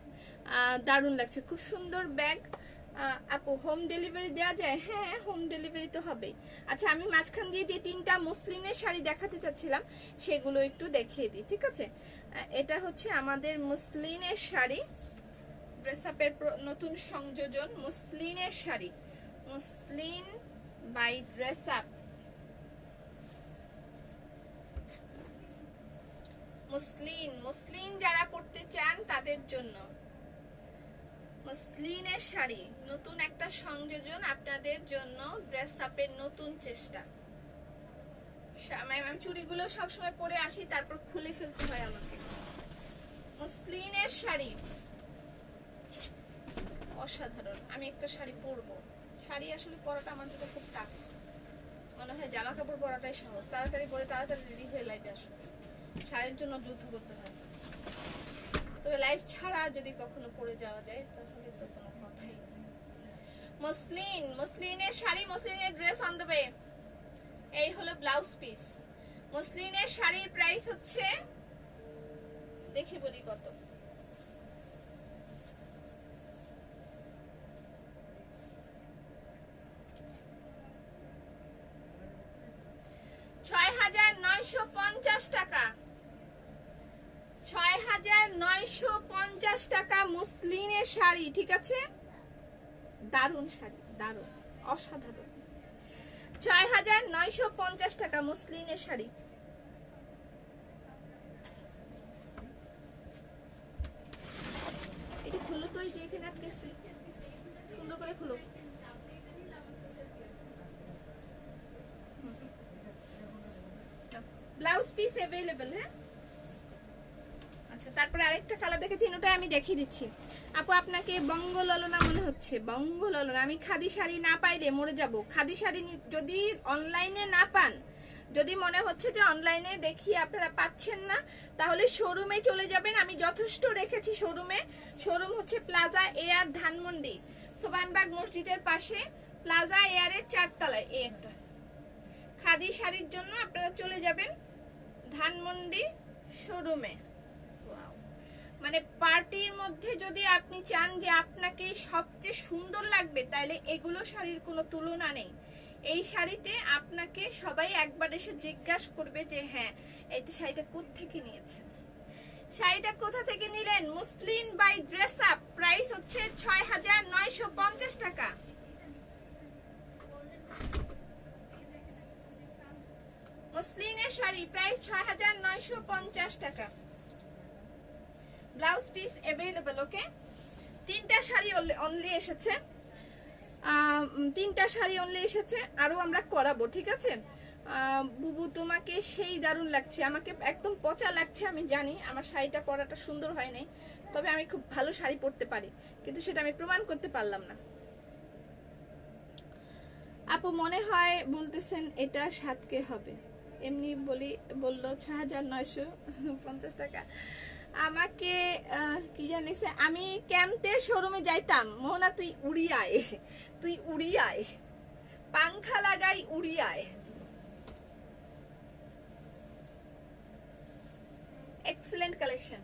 A: দারুণ লাগছে, খুব সুন্দর ব্যাগ। আপু হোম ডেলিভারি দেওয়া যায়? হ্যাঁ হোম ডেলিভারি তো হবেই। আচ্ছা আমি মাঝখান দিয়ে যে 3টা মসলিনের শাড়ি দেখাতে চাচ্ছিলাম সেগুলো একটু দেখিয়ে দিই, ঠিক আছে? এটা হচ্ছে আমাদের মসলিনের শাড়ি, ড্রেস আপের নতুন সংযোজন, মসলিনের sari, muslin by dress up. Muslin যারা পড়তে চান তাদের জন্য মসলিনের শাড়ি, নতুন একটা সংযোজন আপনাদের জন্য, ড্রেস আপের নতুন চেষ্টা। আমি চুড়িগুলো সবসময় পরে আসি, তারপর খুলে ফেলতে হয় আমাকে। মসলিনের শাড়ি অসাধারণ। আমি একটা শাড়ি পরবো, শাড়ি আসলে পরাটা আমার জন্য খুব টাফ, মনে হয় জামা কাপড় পরাটাই সহজ, তাড়াতাড়ি পরে তাড়াতাড়ি রেডি হয়ে লাইভে আসো। শাড়ির জন্য যুদ্ধ করতে হয়, তবে লাইভ ছাড়া যদি কখনো পরে যাওয়া যায় তাহলে তো কোনো কথাই নেই। মসলিনের শাড়ি, মসলিনের ড্রেস অন দ্য ওয়ে। এই হলো ব্লাউজ পিস। মসলিনের শাড়ির প্রাইস হচ্ছে, দেখে বলি কত, ৬,৯৫০ টাকা। ৬,৯৫০ টাকা মসলিনের শাড়ি, ঠিক আছে? দারুণ শাড়ি, দারুণ, অসাধারণ। ৬,৯৫০ টাকা মসলিনের শাড়ি। এটা খুলো তো, এই যে এখানে আটকেছে, সুন্দর করে খুলো। ব্লাউজ পিস अवेलेबल, হ্যাঁ? আচ্ছা তারপরে আরেকটা কালার দেখে, তিনটাই আমি দেখিয়ে দিচ্ছি। আপু আপনাকে বঙ্গললনা মনে হচ্ছে? বঙ্গললনা, আমি খাদি শাড়ি না পাইলে মরে যাব। খাদি শাড়ি যদি অনলাইনে না পান, যদি মনে হচ্ছে যে অনলাইনে দেখি আপনারা পাচ্ছেন না, তাহলে শোরুমে চলে যাবেন। আমি যথেষ্ট রেখেছি শোরুমে। শোরুম হচ্ছে প্লাজা এয়ার ধানমন্ডি, সোবানবাগ মসজিদের পাশে, প্লাজা এয়ারের 4 তলায়। এই একটা খাদি শাড়ির জন্য আপনারা চলে যাবেন ধানমন্ডি শোরুমে। মানে পার্টির মধ্যে যদি আপনি চান যে আপনাকে সবচেয়ে সুন্দর লাগবে, তাহলে এগুলো শাড়ির কোনো তুলনা নেই। এই শাড়িতে আপনাকে সবাই একবার এসে জিজ্ঞাসা করবে যে হ্যাঁ এই শাড়িটা কোথা থেকে নিয়েছেন, শাড়িটা কোথা থেকে নিলেন। Muslin by dress up, price হচ্ছে ৬,৯৫০ টাকা। মসলিনের শাড়ি প্রাইস ৬,৯৫০ টাকা। Blouse piece available, okay? 3টা শাড়ি অনলি এসেছে, 3টা শাড়ি অনলি এসেছে, আরো আমরা করাবো, ঠিক আছে? বুবু তোমাকে সেই দারুণ লাগছে। আমাকে একদম পচা লাগছে, আমি জানি আমার শাড়িটা পরাটা সুন্দর হয় নাই, তবে আমি খুব ভালো শাড়ি পরতে পারি, কিন্তু সেটা আমি প্রমাণ করতে পারলাম না। আপু মনে হয় বলতেছেন এটা 7K হবে, এমনি বললো ৬,৯৫০ টাকা। আমাকে কি জানিস, আমি ক্যাম্পে শোরুমে যাইতাম। মোহনা তুই উড়িয়ায়, তুই উড়িয়ায়, পাংখা লাগাই উড়িয়ায়। Excellent collection,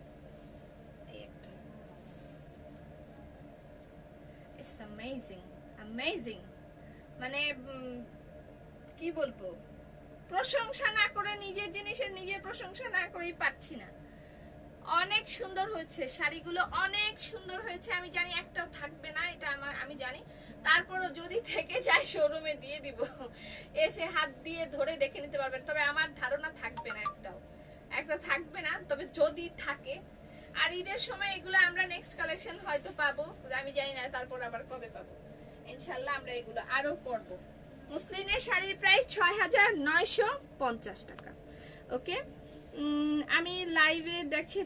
A: it's amazing, amazing. মানে কি বলবো, প্রশংসা না করে নিজের জিনিসের নিজের প্রশংসা না করেই পারছি না। অনেক সুন্দর হয়েছে শাড়িগুলো, অনেক সুন্দর হয়েছে। আমি জানি একটাও থাকবে না, এটা আমি জানি। তারপরও যদি থেকে যায় শোরুমে দিয়ে দিব, এসে হাত দিয়ে ধরে দেখে নিতে পারবেন। তবে আমার ধারণা থাকবে না, একটা থাকবে না, তবে যদি থাকে। আর ঈদের সময় এগুলো আমরা নেক্সট কালেকশন হয়তো পাবো, আমি জানি না তারপর আবার কবে পাবো। ইনশাল্লাহ আমরা এগুলো আরো করব। মুসলিনের শাড়ির প্রাইস ৬,৯৫০ টাকা, ওকে? আমি লাইভে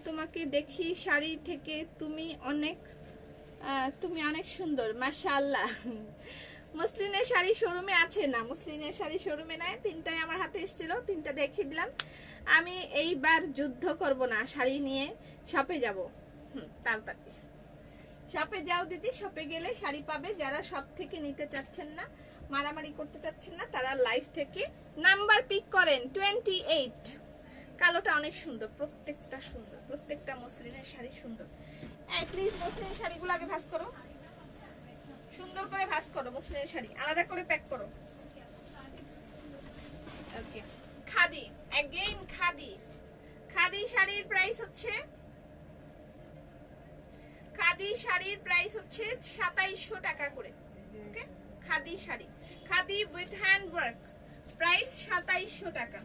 A: তোমাকে দেখি শাড়ি থেকে, তুমি অনেক সুন্দর, মাশাআল্লাহ। মুসলিনের শাড়ি শোরুমে আছে না? মুসলিনের শাড়ি শোরুমে নাই, 3টাই আমার হাতে এসেছিল, 3টা দেখিয়ে দিলাম। আমি এইবার যুদ্ধ করব না, শাড়ি নিয়ে শপে যাব। তাড়াতাড়ি শপে যাও দিদি, শপে গেলে শাড়ি পাবে। যারা শপ থেকে নিতে চাচ্ছেন না, মারামারি করতে চাচ্ছেন না, তারা লাইভ থেকে নাম্বার পিক করেন। 28 কালোটা অনেক সুন্দর, প্রত্যেকটা সুন্দর, প্রত্যেকটা মসলিনের শাড়ি সুন্দর। প্লিজ মসলিনের শাড়িগুলো আগে ভাঁজ করো, সুন্দর করে ভাঁজ করো মসলিনের শাড়ি, আলাদা করে প্যাক করো। ওকে, খাদি, अगेन খাদি। খাদি শাড়ির প্রাইস হচ্ছে, খাদি শাড়ির প্রাইস হচ্ছে 2700 টাকা করে। Okay, khadi sari, khadi with hand work, price 2700 taka.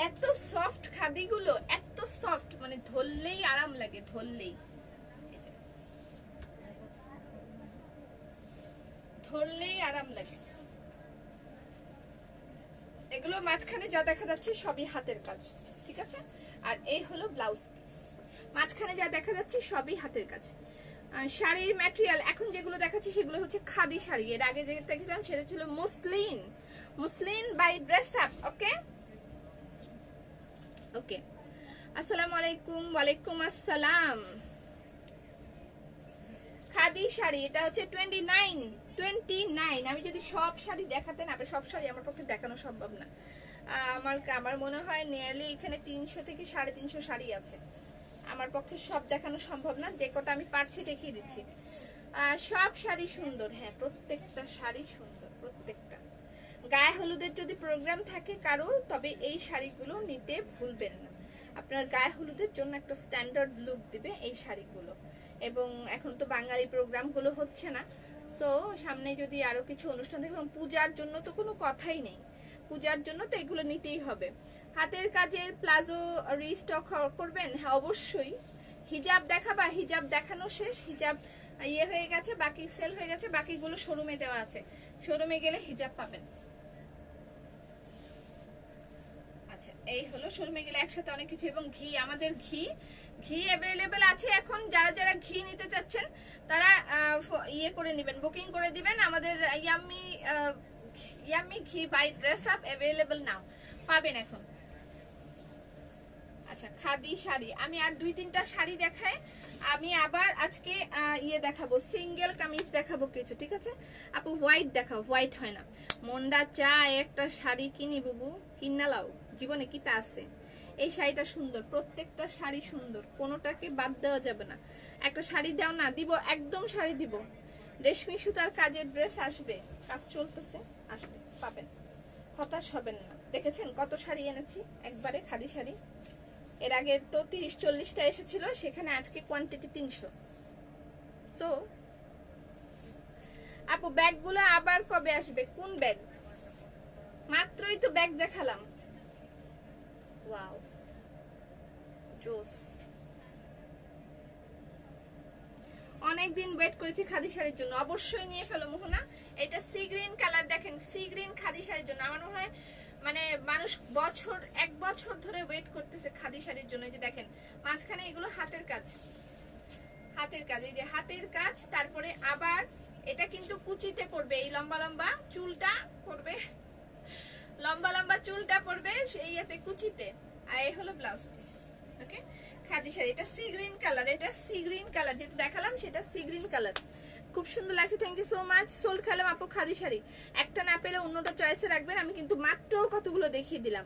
A: এত সফট খাদিগুলো, এত সফট, মানে ধরলেই আরাম লাগে, ধরলেই ধরলেই আরাম লাগে। এগুলো মাঝখানে যা দেখা যাচ্ছে সবই হাতের কাজ, ঠিক আছে? আর এই হলো ব্লাউজ পিস, মাঝখানে যা দেখা যাচ্ছে সবই হাতের কাজ। শাড়ির ম্যাটেরিয়াল এখন যেগুলো দেখাচ্ছি সেগুলো হচ্ছে খাদি শাড়ি। এর আগে যে দেখেছিলাম সেটা ছিল muslin, muslin by dress up. Okay okay, আসসালামু আলাইকুম। ওয়ালাইকুম আসসালাম। খাদি শাড়ি, এটা হচ্ছে 29। আমি যদি সব শাড়ি দেখাতে না, সব শাড়ি আমার পক্ষে দেখানো সম্ভব না। আমার মনে হয় নিয়ারলি এখানে 300 থেকে 350 শাড়ি আছে, আমার পক্ষে সব দেখানো সম্ভব না। যে কটা আমি পারছি দেখিয়ে দিচ্ছি। সব শাড়ি সুন্দর, হ্যাঁ প্রত্যেকটা শাড়ি সুন্দর, প্রত্যেকটা। গায়ে হলুদের যদি প্রোগ্রাম থাকে কারো, তবে এই শাড়িগুলো নিতে ভুলবেন না। আপনার গায়ে হলুদের জন্য একটা স্ট্যান্ডার্ড লুক দিবে এই শাড়িগুলো। এবং এখন তো বাঙালি প্রোগ্রামগুলো হচ্ছে না, সো সামনে যদি আরো কিছু অনুষ্ঠান থাকে, পূজার জন্য তো কোনো কথাই নেই, পূজার জন্য তো এগুলো নিতেই হবে। হাতের কাজের প্লাজো রিস্টক করবেন? হ্যাঁ অবশ্যই। হিজাব দেখাবা? হিজাব দেখানো শেষ, হিজাব ইয়ে হয়ে গেছে, বাকি সেল হয়ে গেছে, বাকিগুলো শোরুমে দেওয়া আছে, শোরুমে গেলে হিজাব পাবেন। আচ্ছা, এই হলো শোরুমে গেলে একসাথে অনেক কিছু। এবং ঘি, আমাদের ঘি অ্যাভেলেবেল আছে এখন। যারা যারা ঘি নিতে চাচ্ছেন তারা ইয়ে করে নেবেন, বুকিং করে দিবেন। আমাদের yummy ghee by dress up available now, পাবেন এখন। আচ্ছা, খাদি শাড়ি আমি আর 2-3টা শাড়ি দেখাই। আমি আবার আজকে ইয়ে দেখাবো, সিঙ্গেল কামিজ দেখাবো কিছু, ঠিক আছে? আপু হোয়াইট দেখাও, হোয়াইট হয় না। মন্ডা চা একটা শাড়ি কিনি বুবু, কিনা লাও, জীবনে কিটা আছে। এই শাড়িটা সুন্দর, প্রত্যেকটা শাড়ি সুন্দর, কোনোটাকে বাদ দেওয়া যাবে না। একটা শাড়ি দাও না, দিব একদম শাড়ি দিব। রেশমি সুতার কাজের ড্রেস আসবে, কাজ চলতেছে, আসবে, পাবেন, হতাশ হবেন না। দেখেছেন কত শাড়ি এনেছি একবারে, খাদি শাড়ি। এর আগে তো 30-40টা এসেছিল, সেখানে আজকে কোয়ান্টিটি 300। সো আপু ব্যাগগুলো আবার কবে আসবে? কোন ব্যাগ? মাত্রই তো ব্যাগ দেখালাম। ওয়াও, জোস। অনেকদিন ওয়েট করেছি খাদি শাড়ির জন্য, অবশ্যই নিয়ে ফেলো মোহনা। এটা সি গ্রিন কালার, দেখেন সি গ্রিন খাদি শাড়ির জন্য। আমার মনে হয় মানে মানুষ 1 বছর ধরে ওয়েট করতেছে খাদি শাড়ির জন্য। যে দেখেন মাঝখানে এগুলো হাতের কাজ, হাতের কাজ, এই যে হাতের কাজ। তারপরে আবার এটা কিন্তু কুচিতে পড়বে, এই লম্বা লম্বা চুলটা পড়বে, লম্বা লম্বা চুলটা পড়বে এই এতে কুচিতে। আর এই হলো blouse piece. Okay, khadi sari, এটা সি গ্রিন কালার, এটা সি গ্রিন কালার যেটা দেখালাম সেটা সি গ্রিন কালার, খুব সুন্দর লাগছে। Thank you so much. Sold খালাম আপু খাদি শাড়ি, একটা না পেলে অন্যটা চয়েসে রাখবেন। আমি কিন্তু মাত্র কতগুলো দেখিয়ে দিলাম,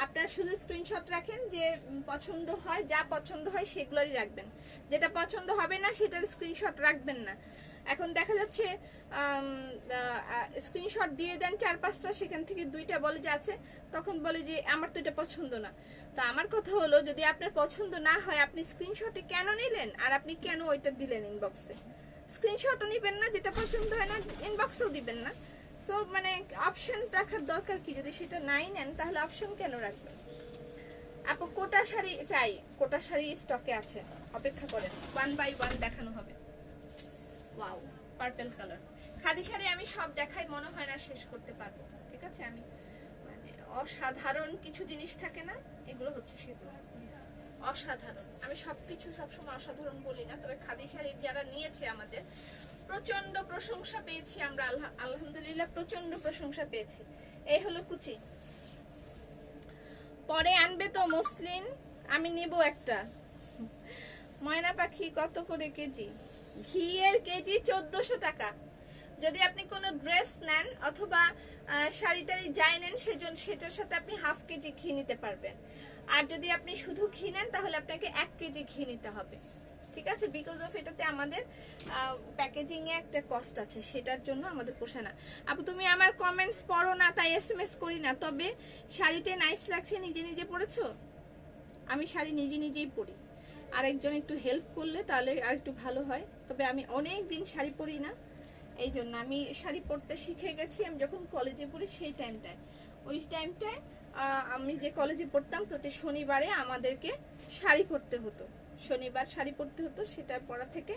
A: আপনার শুধু স্ক্রিনশট রাখেন, যে পছন্দ হয়, যা পছন্দ হয় সেগুলোই রাখবেন, যেটা পছন্দ হবে না সেটার স্ক্রিনশট রাখবেন না। এখন দেখা যাচ্ছে স্ক্রিনশট দিয়ে দেন 4-5টা, সেখান থেকে 2টা বলে যে আছে, তখন বলে যে আমার তো এটা পছন্দ না। তো আমার কথা হলো, যদি আপনার পছন্দ না হয় আপনি স্ক্রিনশটে কেন নিলেন, আর আপনি কেন ওইটা দিলেন ইনবক্সে? স্ক্রিনশটও নিবেন না, যেটা পছন্দ হয় না ইনবক্সেও দিবেন না। সো মানে অপশন রাখার দরকার কি? যদি সেটা নাই নেন তাহলে অপশন কেন রাখবেন? আপু কোটা শাড়ি চাই, কোটা শাড়ি স্টকে আছে, অপেক্ষা করেন, 1 বাই 1 দেখানো হবে। Wow, purple colour khadi sari আমি সব দেখাই, মনে হয় না শেষ করতে পারবো, ঠিক আছে? আমি মানে অসাধারণ কিছু জিনিস থাকে না, এগুলো হচ্ছে সেগুলো অসাধারণ। আমি সবকিছু সবসময় অসাধারণ বলি না, তবে খাদি শাড়ি যারা নিয়েছে আমাদের প্রচন্ড প্রশংসা পেয়েছি আমরা, আলহামদুলিল্লাহ প্রচন্ড প্রশংসা পেয়েছি। এই হলো কুচি, পরে আনবে তো মসলিন, আমি নিব একটা। ময়না পাখি কত করে কেজি? ঘিয়ের কেজি 1400 টাকা, যদি আপনি কোনো ড্রেস নেন অথবা শাড়ি টাড়ি যাই নেন সেজন্য সেটার সাথে আপনি হাফ কেজি ঘি নিতে পারবেন। আর যদি আপনি শুধু ঘি নেন তাহলে আপনাকে 1 কেজি ঘি নিতে হবে, ঠিক আছে? বিকজ অফ এটাতে আমাদের প্যাকেজিং এ একটা কস্ট আছে, সেটার জন্য আমাদের পোষায় না। আপু তুমি আমার কমেন্টস পড়ো না তাই এসএমএস করি না, তবে শাড়িতে নাইস লাগছে, নিজে নিজে পরেছো? আমি শাড়ি নিজে নিজেই পরি, আরেকজন একটু হেল্প করলে তাহলে আর একটু ভালো হয়। তবে আমি অনেক দিন শাড়ি পরি না, এই জন্য আমি শাড়ি পরতে শিখে গেছি আমি যখন কলেজে পড়ি সেই টাইমটায়। ওই টাইমটায় আমি যে কলেজে পড়তাম প্রতি শনিবারে আমাদেরকে শাড়ি পরতে হতো, শনিবার শাড়ি পরতে হতো, সেটার পরা থেকে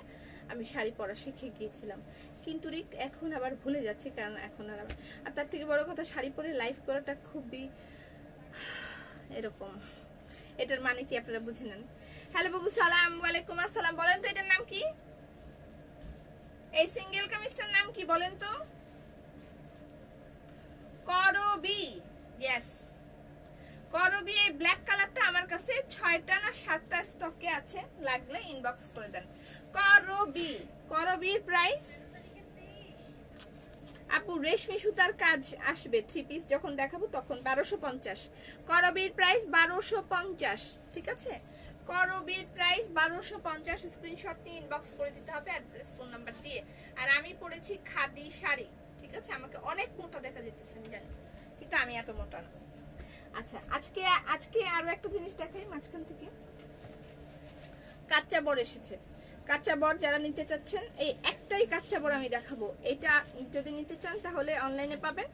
A: আমি শাড়ি পরা শিখে গিয়েছিলাম। কিন্তু এখন আবার ভুলে যাচ্ছি, কারণ এখন আর তার থেকে বড় কথা শাড়ি পরে লাইভ করাটা খুবই এরকম, এটার মানে কি আপনারা বুঝে নেন। হ্যালো বাবু, সালাম ওয়ালাইকুম আসসালাম। বলেন তো এটার নাম কি, এই সিঙ্গেল কামিজটার নাম কি বলেন তো? করবি, ইয়েস করবি। এই ব্ল্যাক কালারটা আমার কাছে 6টা না 7টা স্টকে আছে, লাগলে ইনবক্স করে দেন। করবি, করবির প্রাইস আপু রেশমি সুতার কাজ আসবে 3 পিস যখন দেখাবো তখন 1250। করবির প্রাইস 1250, ঠিক আছে? করবির প্রাইস 1250। স্ক্রিনশট নিয়ে ইনবক্স করে দিতে হবে অ্যাড্রেস ফোন নাম্বার দিয়ে। আর আমি পরেছি খাদি শাড়ি, ঠিক আছে? আমাকে অনেক মোটা দেখা যেতেছে আমি জানি, কিন্তু আমি এত মোটা না। আচ্ছা, আজকে আরো একটা জিনিস দেখাই মাঝখান থেকে। কাচ্চা বড় এসেছে, কাচ্চা বড় যারা নিতে চাচ্ছেন এই একটাই কাচ্চা বড় আমি দেখাবো, এটা যদি নিতে চান তাহলে অনলাইনে পাবেন।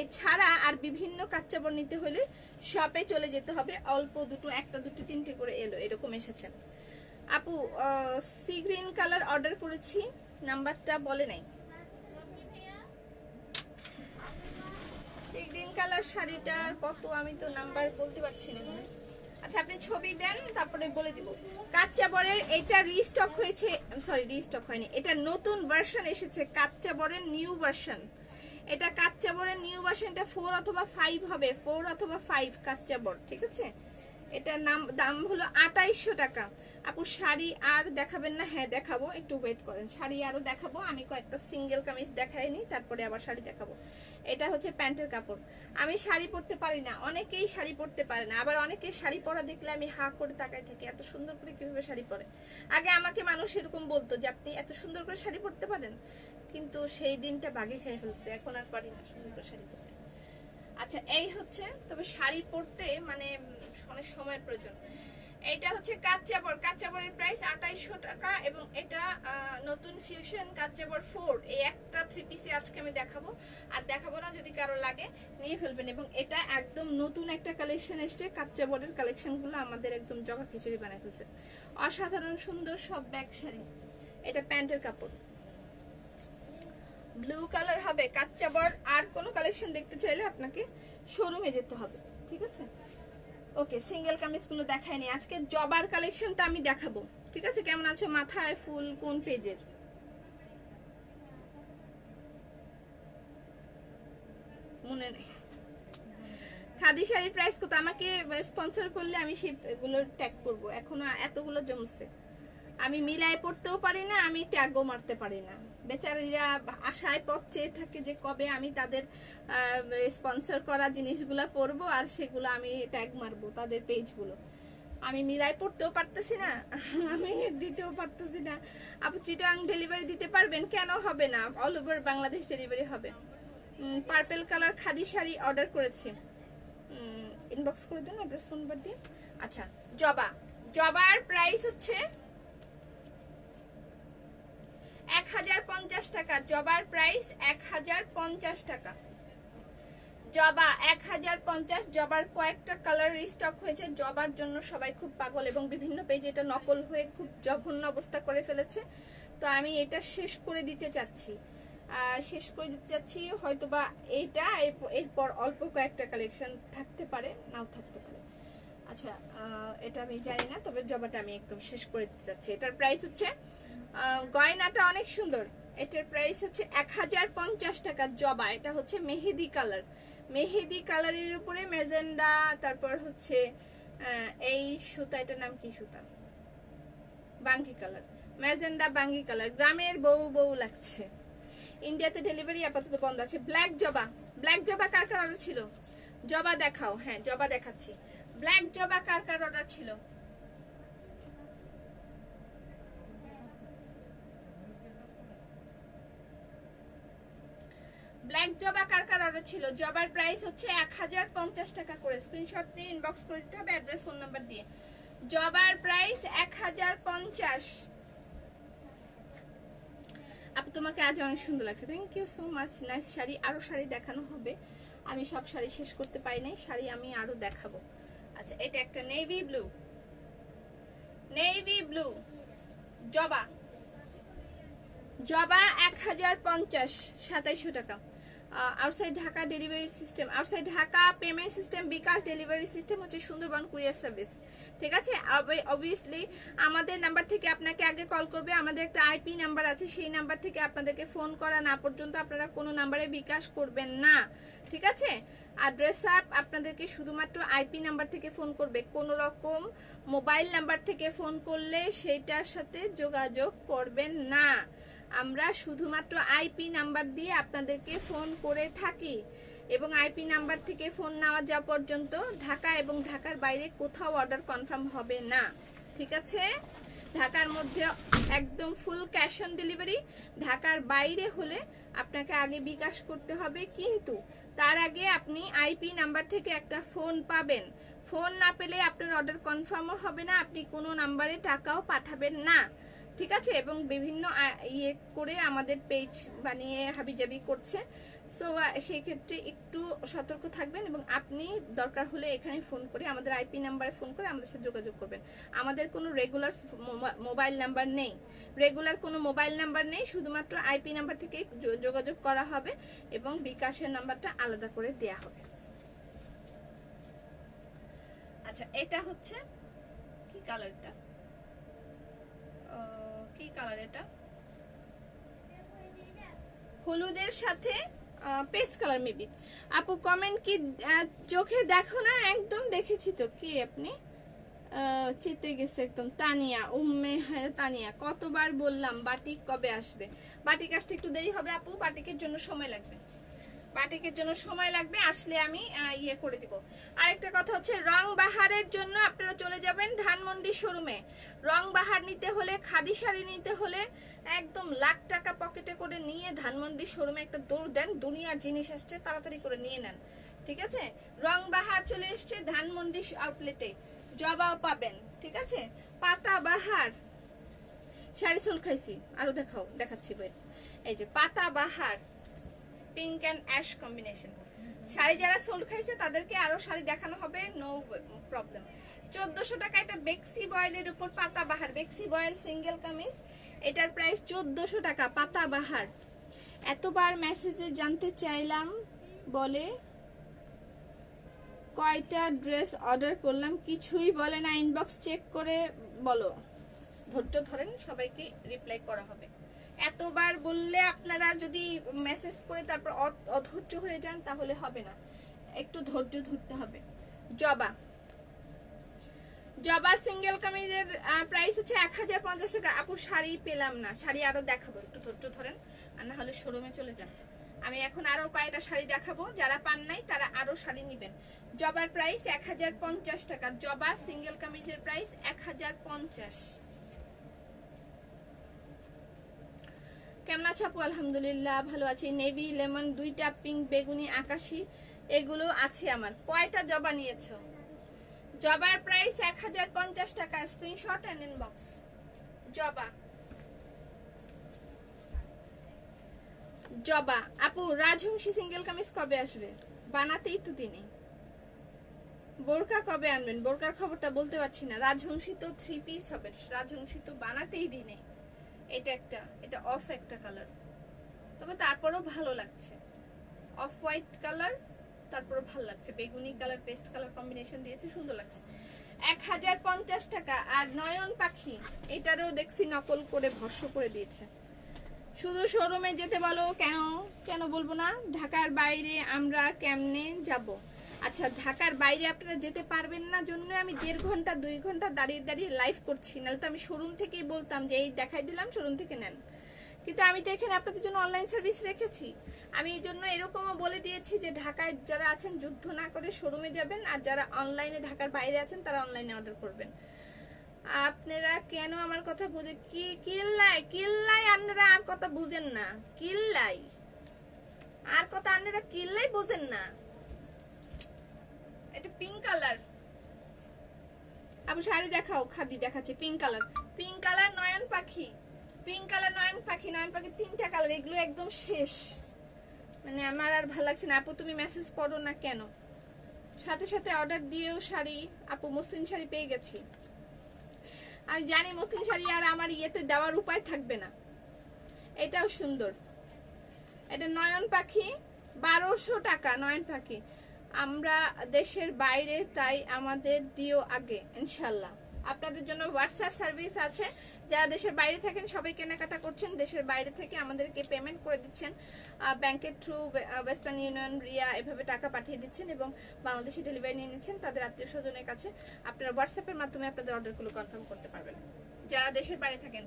A: এছাড়া আর বিভিন্ন কাচ্চা বড় নিতে হলে শপে চলে যেতে হবে। অল্প দুটো, একটা দুটো তিনটে করে এলো, এরকম এসেছে। আপু সি গ্রিন কালার অর্ডার করেছি, নাম্বারটা বলে নাই। সি গ্রিন কালার শাড়িটার কত আমি তো নাম্বার বলতে পারছি না। আচ্ছা আপনি ছবি দেন তারপরে বলে দিব। কাচ্চা বরের এটা রিস্টক হয়েছে, সরি রিস্টক হয়নি, এটা নতুন ভার্সন এসেছে, কাচ্চা বরের নিউ ভার্সন। এটা কাচ্চা বরের নিউ ভার্সন, এটা 4 অথবা 5 হবে, 4 অথবা 5 কাচ্চা বর, ঠিক আছে? এটার দাম হলো 2800 টাকা। আপু শাড়ি আর দেখাবেন না? হ্যাঁ দেখাবো, একটু ওয়েট করেন, শাড়ি আরো দেখাবো। আমি কয়েকটা সিঙ্গেল কামিজ দেখাইনি, তারপরে আবার শাড়ি দেখাবো। এটা হচ্ছে প্যান্টের কাপড়। আমি শাড়ি পরতে পারি না, অনেকেই শাড়ি পরতে পারে না, আবার অনেকে শাড়ি পরা দেখলে আমি হা করে তাকায় থাকি, এত সুন্দর করে কিভাবে শাড়ি পরে। আগে আমাকে মানুষ এরকম বলতো যে আপনি এত সুন্দর করে শাড়ি পরতে পারেন, কিন্তু সেই দিনটা বাগে খেয়ে ফেলছে, এখন আর পারি না সুন্দর করে শাড়ি পরতে। আচ্ছা এই হচ্ছে, তবে শাড়ি পরতে মানে অনেক সময়ের প্রয়োজন। এটা হচ্ছে কাচ্চাবর, কাচ্চাবরের প্রাইস 2800 টাকা। এবং এটা নতুন ফিউশন কাচ্চাবর 4, এই একটা 3 পিসে আজকে আমি দেখাবো। আর দেখাবো না, যদি কারো লাগে নিয়ে ফেলবেন। এবং এটা একদম নতুন একটা কালেকশন এসছে, কাচ্চাবরের কালেকশনগুলো আমাদের একদম জগা খিচুড়ি বানায় ফেলছে, অসাধারণ সুন্দর সব ব্যাগ শাড়ি। এটা প্যান্টের কাপড়, ব্লু কালার হবে কাচ্চাবর। আর কোনো কালেকশন দেখতে চাইলে আপনাকে শোরুমে যেতে হবে, ঠিক আছে? ওকে, সিঙ্গেল কামিজগুলো দেখায়নি, আজকে জবার কালেকশনটা আমি দেখাবো, ঠিক আছে? কেমন আছে? মাথায় ফুল কোন পেজের? মনে নেই। খাদি শাড়ির প্রাইস কত? আমাকে স্পন্সর করলে আমি সেগুলো ট্যাগ করব। এখনো এতগুলো জমছে, আমি মিলাই পড়তেও পারি না, আমি ট্যাগও মারতে পারি না। বেচারীরা আশায় পথ চেয়ে থাকে যে কবে আমি তাদের স্পন্সর করা জিনিসগুলো পরবো আর সেগুলো আমি ট্যাগ মারবো তাদের পেজগুলো। আমি মিলাই পড়তেও পারতেছি না, আমি দিতেও পারতেছি না। আপু চিটাং ডেলিভারি দিতে পারবেন? কেন হবে না, অল ওভার বাংলাদেশ ডেলিভারি হবে। Purple colour khadi sari order করেছি, ইনবক্স করে দেন অ্যাড্রেস ফোন নাম্বার দিয়ে। আচ্ছা জবা, জবার প্রাইস হচ্ছে 1050 টাকা। জবার প্রাইস 1050 টাকা। জবা 1050। জবার কয়েকটা কালার রিস্টক হয়েছে, জবার জন্য সবাই খুব পাগল এবং বিভিন্ন পেজে এটা নকল হয়ে খুব জঘন্য অবস্থা করে ফেলেছে। তো আমি এটা শেষ করে দিতে চাচ্ছি, হয়তোবা এইটা এরপর অল্প কয়েকটা কালেকশন থাকতে পারে, নাও থাকতে পারে। আচ্ছা এটা আমি জানি না, তবে জবাটা আমি একদম শেষ করে দিতে চাচ্ছি। এটার প্রাইস হচ্ছে, গয়নাটা অনেক সুন্দর, এটার প্রাইস হচ্ছে 1050 টাকা। জবা, এটা হচ্ছে মেহেদি কালার, মেহেদি কালারের উপরে মেজেন্ডা, তারপর হচ্ছে এই সুতা, এটার নাম কি সুতা, বাঙ্গি কালার, মেজেন্ডা বাঙ্গি কালার। গ্রামের বউ বউ লাগছে, ইন্ডিয়াতে ডেলিভারি আপাতত বন্ধ আছে। ব্ল্যাক জবা, ব্ল্যাক জবা কার কার অর্ডার ছিল? জবা দেখাও। হ্যাঁ জবা দেখাচ্ছি। ব্ল্যাক জবা কার কার অর্ডার ছিল? ব্ল্যাক জবা কার কার অর্ডার ছিল? জবার প্রাইস হচ্ছে 1050 টাকা করে। স্ক্রিনশট নিয়ে ইনবক্স করে দিতে হবে অ্যাড্রেস ফোন নাম্বার দিয়ে। জবার প্রাইস 1050। আপু তোমাকে আজ অনেক সুন্দর লাগছে, thank you so much. Nice sari, আরো শাড়ি দেখানো হবে, আমি সব শাড়ি শেষ করতে পারি নাই, শাড়ি আমি আরো দেখাবো। আচ্ছা এটা একটা নেভি ব্লু, নেভি ব্লু জবা, জবা 1050, 2700 taka. Outside Dhaka delivery system, outside Dhaka payment system bKash, delivery system হচ্ছে সুন্দরবন কুরিয়ার সার্ভিস। ঠিক আছে, অবভিয়াসলি আমাদের নাম্বার থেকে আপনাকে আগে কল করবে, আমাদের একটা আইপি নাম্বার আছে, সেই নাম্বার থেকে আপনাদেরকে ফোন করা না পর্যন্ত আপনারা কোনো নাম্বারে বিকাশ করবেন না। ঠিক আছে, অ্যাড্রেস আপ আপনাদেরকে শুধুমাত্র আইপি নাম্বার থেকে ফোন করবে, কোনো রকম মোবাইল নাম্বার থেকে ফোন করলে সেইটার সাথে যোগাযোগ করবেন না। আমরা শুধুমাত্র আইপি নাম্বার দিয়ে আপনাদেরকে ফোন করে থাকি এবং আইপি নাম্বার থেকে ফোন নেওয়া যাওয়া পর্যন্ত ঢাকা এবং ঢাকার বাইরে কোথাও অর্ডার কনফার্ম হবে না। ঠিক আছে, ঢাকার মধ্যে একদম ফুল ক্যাশ অন ডেলিভারি, ঢাকার বাইরে হলে আপনাকে আগে বিকাশ করতে হবে, কিন্তু তার আগে আপনি আইপি নাম্বার থেকে একটা ফোন পাবেন। ফোন না পেলে আপনার অর্ডার কনফার্মও হবে না, আপনি কোনো নাম্বারে টাকাও পাঠাবেন না। ঠিক আছে, এবং বিভিন্ন ইয়ে করে আমাদের পেজ বানিয়ে হাবিজাবি করছে, সো সেই ক্ষেত্রে একটু সতর্ক থাকবেন এবং আপনি দরকার হলে এখানে ফোন করে আমাদের আইপি নাম্বারে ফোন করে আমাদের সাথে যোগাযোগ করবেন। আমাদের কোনো রেগুলার মোবাইল নাম্বার নেই, রেগুলার কোনো মোবাইল নাম্বার নেই, শুধুমাত্র আইপি নাম্বার থেকে যোগাযোগ করা হবে এবং বিকাশের নাম্বারটা আলাদা করে দেয়া হবে। আচ্ছা এটা হচ্ছে কি কালারটা, কি কালার এটা, হলুদের সাথে পেস্ট কালার মেবি। আপু কমেন্ট কি চোখে দেখো না? একদম দেখেছি তো। কি আপনি চেতে গেছে একদম। তানিয়া উম্মে, হ্যাঁ তানিয়া, কতবার বললাম বাটিক কবে আসবে? বাটিক আসতে একটু দেরি হবে আপু, বাটিকের জন্য সময় লাগবে, বাটিকের জন্য সময় লাগবে, আসলে আমি ইয়ে করে দিব। আরেকটা কথা হচ্ছে রং বাহারের জন্য আপনারা চলে যাবেন ধানমন্ডি শোরুমে। রং বাহার নিতে হলে, খাদি শাড়ি নিতে হলে একদম লাখ টাকা পকেটে করে নিয়ে ধানমন্ডি শোরুমে একটা দৌড় দেন, দুনিয়ার জিনিস আসছে, তাড়াতাড়ি করে নিয়ে নেন। ঠিক আছে, রং বাহার চলে এসছে ধানমন্ডি আউটলেটে, জবাও পাবেন। ঠিক আছে, পাতা বাহার শাড়ি সোল খাইছি, আরো দেখাও, দেখাচ্ছি বই। এই যে পাতা বাহার pink and ash combination sari, যারা সোল্ড খাইছে তাদেরকে আরো শাড়ি দেখানো হবে, নো প্রবলেম। 1400 টাকা এটা বেক্সি বয়েলের উপর পাতা বাহার, বেক্সি বয়েল সিঙ্গেল কামিজ, এটার প্রাইস 1400 টাকা, পাতা বাহার। এতবার মেসেজে জানতে চাইলাম বলে কয়টা ড্রেস অর্ডার করলাম, কিছুই বলে না, ইনবক্স চেক করে বলো। ধৈর্য ধরেন, সবাইকে রিপ্লাই করা হবে। এতবার বললে আপনারা যদি মেসেজ করে তারপর অধৈর্য হয়ে যান তাহলে হবে না, একটু ধৈর্য ধরতে হবে। জবা, জবা সিঙ্গেল কামিজের প্রাইস হচ্ছে 1050 টাকা। আপু শাড়ি পেলাম না, শাড়ি আরো দেখাবো, একটু ধৈর্য ধরেন, আর না হলে শোরুমে চলে যান। আমি এখন আরো কয়েকটা শাড়ি দেখাবো, যারা পান নাই তারা আরো শাড়ি নেবেন। জবার প্রাইস 1050 টাকা, জবা সিঙ্গেল কামিজের প্রাইস 1050। কেমন আছো আপু? আলহামদুলিল্লাহ ভালো আছি। নেভি, লেমন, দুইটা পিঙ্ক, বেগুনি, আকাশি, এগুলো আছে আমার। কয়টা জবা নিয়েছো? জবার প্রাইস 1050 টাকা, স্ক্রিনশট এন্ড ইনবক্স। জবা, জবা আপু রাজহংসী সিঙ্গেল কামিজ কবে আসবে? বানাতেই তো তিনি। বোরকা কবে আনবেন? বোরকার খবরটা বলতে পারছি না। রাজহংসী তো 3 পিস হবে, রাজহংসী তো বানাতেই দিনে। এটা একটা, এটা অফ একটা কালার, তবে তারপরও ভালো লাগছে। অফ হোয়াইট কালার, তারপরও ভালো লাগছে। বেগুনি কালার পেস্ট কালার কম্বিনেশন দিয়েছে, সুন্দর লাগছে। 1050 টাকা। আর নয়ন পাখি, এটারও দেখছি নকল করে ভস্য করে দিয়েছে। শুধু শোরুমে যেতে বলো, কেন কেন বলবো না? ঢাকার বাইরে আমরা কেমনে যাব? আচ্ছা ঢাকার বাইরে আপনারা যেতে পারবেন না জন্য আমি 1.5 ঘন্টা 2 ঘন্টা দাঁড়িয়ে দাঁড়িয়ে লাইভ করছি, নাহলে তো আমি শোরুম থেকেই বলতাম যে এই দেখাই দিলাম, শোরুম থেকে নেন। কিন্তু আমি তো এখানে আপনাদের জন্য অনলাইন সার্ভিস রেখেছি। আমি এই জন্য এরকমও বলে দিয়েছি যে ঢাকায় যারা আছেন যুদ্ধ না করে শোরুমে যাবেন, আর যারা অনলাইনে ঢাকার বাইরে আছেন তারা অনলাইনে অর্ডার করবেন। আপনারা কেন আমার কথা বুঝে কিল্লাই আপনারা আর কথা বুঝেন না, কিল্লাই আর কথা আপনারা কিল্লাই বুঝেন না। এটা পিঙ্ক কালার, আপু শাড়ি দেখাও। খাদি দেখাচ্ছে পিঙ্ক কালার নয়ন পাখি, পিঙ্ক কালার নয়ন পাখি 3টা কালার, এগুলো একদম শেষ। মানে আমার আর ভালো লাগছে না। আপু তুমি মেসেজ পড়ো না কেন? সাথে সাথে অর্ডার দিয়েও শাড়ি, আপু মসলিন শাড়ি পেয়ে গেছি। আমি জানি মসলিন শাড়ি আর আমার ইয়েতে দেওয়ার উপায় থাকবে না। এটাও সুন্দর, এটা নয়ন পাখি 1200 টাকা। নয়ন পাখি আমরা দেশের বাইরে, তাই আমাদের দিও আগে ইনশাল্লাহ। আপনাদের জন্য হোয়াটসঅ্যাপ সার্ভিস আছে, যারা দেশের বাইরে থাকেন সবাই কেনাকাটা করছেন, দেশের বাইরে থেকে আমাদেরকে পেমেন্ট করে দিচ্ছেন ব্যাংকের থ্রু, ওয়েস্টার্ন ইউনিয়ন, রিয়া, এভাবে টাকা পাঠিয়ে দিচ্ছেন এবং বাংলাদেশে ডেলিভারি নিয়ে নিচ্ছেন তাদের আত্মীয় স্বজনের কাছে। আপনারা হোয়াটসঅ্যাপের মাধ্যমে আপনাদের অর্ডারগুলো কনফার্ম করতে পারবেন। যারা দেশের বাইরে থাকেন,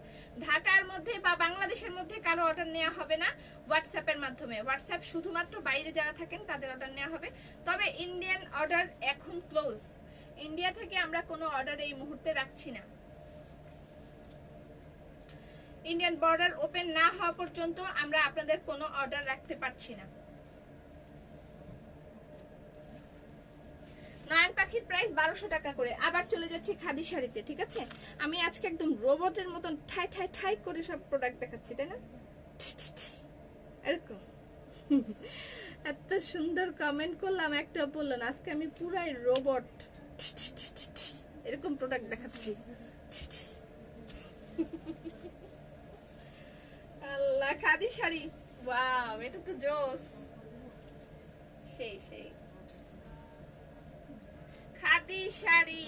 A: ঢাকার মধ্যে বা বাংলাদেশের মধ্যে কারো অর্ডার নেওয়া হবে না হোয়াটসঅ্যাপের মাধ্যমে। হোয়াটসঅ্যাপ শুধুমাত্র বাইরে যারা থাকেন তাদের অর্ডার নেওয়া হবে। তবে ইন্ডিয়ান অর্ডার এখন ক্লোজ, ইন্ডিয়া থেকে আমরা কোনো অর্ডার এই মুহূর্তে রাখছি না। ইন্ডিয়ান বর্ডার ওপেন না হওয়া পর্যন্ত আমরা আপনাদের কোনো অর্ডার রাখতে পারছি না। নয়ন পাখির প্রাইস 1200 টাকা করে। আবার চলে যাচ্ছি খাদি শাড়িতে, ঠিক আছে? আমি আজকে একদম রোবটের মতন ঠাই ঠাই ঠাই করে সব প্রোডাক্ট দেখাচ্ছি, তাই না? এরকম এত সুন্দর কমেন্ট করলাম, একটা বললেন আজকে আমি পুরাই রোবট, এরকম প্রোডাক্ট দেখাচ্ছি। আল্লাহ, খাদি শাড়ি, ওয়াও, এটা তো জোস, সেই সেই খাদি শাড়ি।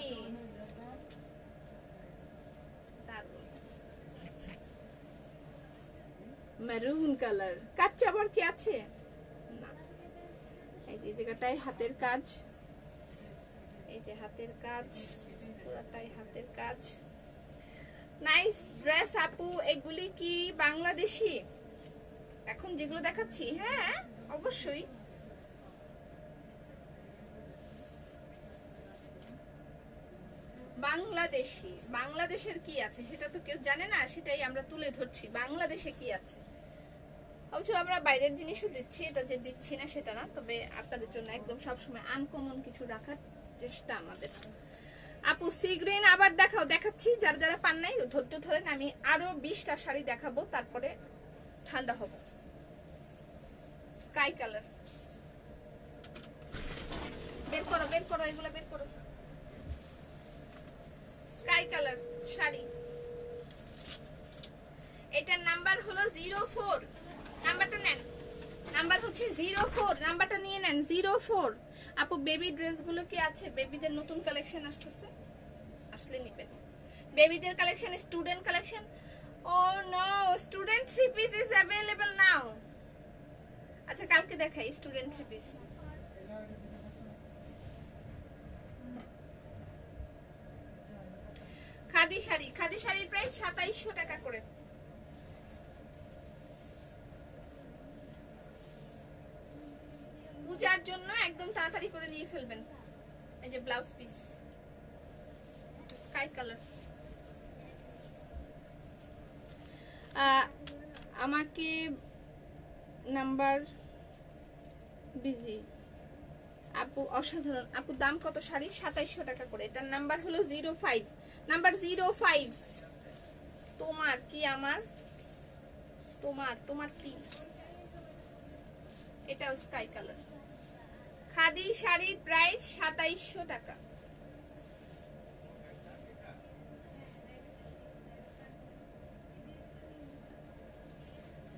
A: মেরুন কালার, কাচ্চা বর কি আছে না? এই যে জায়গাটায় হাতের কাজ, এই যে হাতের কাজ, পুরাটাই হাতের কাজ। নাইস ড্রেস আপু, এগুলি কি বাংলাদেশি? এখন যেগুলো দেখাচ্ছি, হ্যাঁ অবশ্যই। বাংলাদেশি, বাংলাদেশের কি আছে সেটা তো কেউ জানে না, সেটাই আমরা তুলে ধরছি। বাংলাদেশে কি আছে? অবশ্য আমরা বাইরের জিনিসও দিচ্ছি, এটা যে দিচ্ছি না সেটা না, তবে আপনাদের জন্য একদম সবসময় আনকমন কিছু রাখার চেষ্টা আমাদের। আপু সি গ্রিন আবার দেখাও। দেখাচ্ছি, যারা যারা পান নাই ধৈর্য ধরেন, আমি আরো 20টা শাড়ি দেখাবো, তারপরে ঠান্ডা হবে। স্কাই কালার, বের করো বের করো, এগুলো বের করো। স্কাই কালার শাড়ি, এটার নাম্বার হলো 04, নাম্বারটা নেন, নাম্বার হচ্ছে 04, নাম্বারটা নিয়ে নেন 04। আপু বেবি ড্রেসগুলো কি আছে? বেবিদের নতুন কালেকশন আসতেছে, আসলে নেবেন। বেবিদের collection, student collection. Oh no, student 3 piece is available now. আচ্ছা কালকে দেখাই স্টুডেন্ট 3 পিস। খাদি শাড়ি, খাদি শাড়ির প্রাইস 2700 টাকা করে। পূজার জন্য একদম তাড়াতাড়ি করে নিয়ে ফেলবেন। এই যে ব্লাউজ পিস, স্কাই কালার। আমাকে নাম্বার বিজি আপু, অসাধারণ আপু। দাম কত শাড়ি? 2700 টাকা করে। এটার নাম্বার হলো 05, নাম্বার 05। তোমার কি আমার, তোমার তোমার কি? এটাও স্কাই কালার। খাদি শাড়ির প্রাইস 2700 টাকা।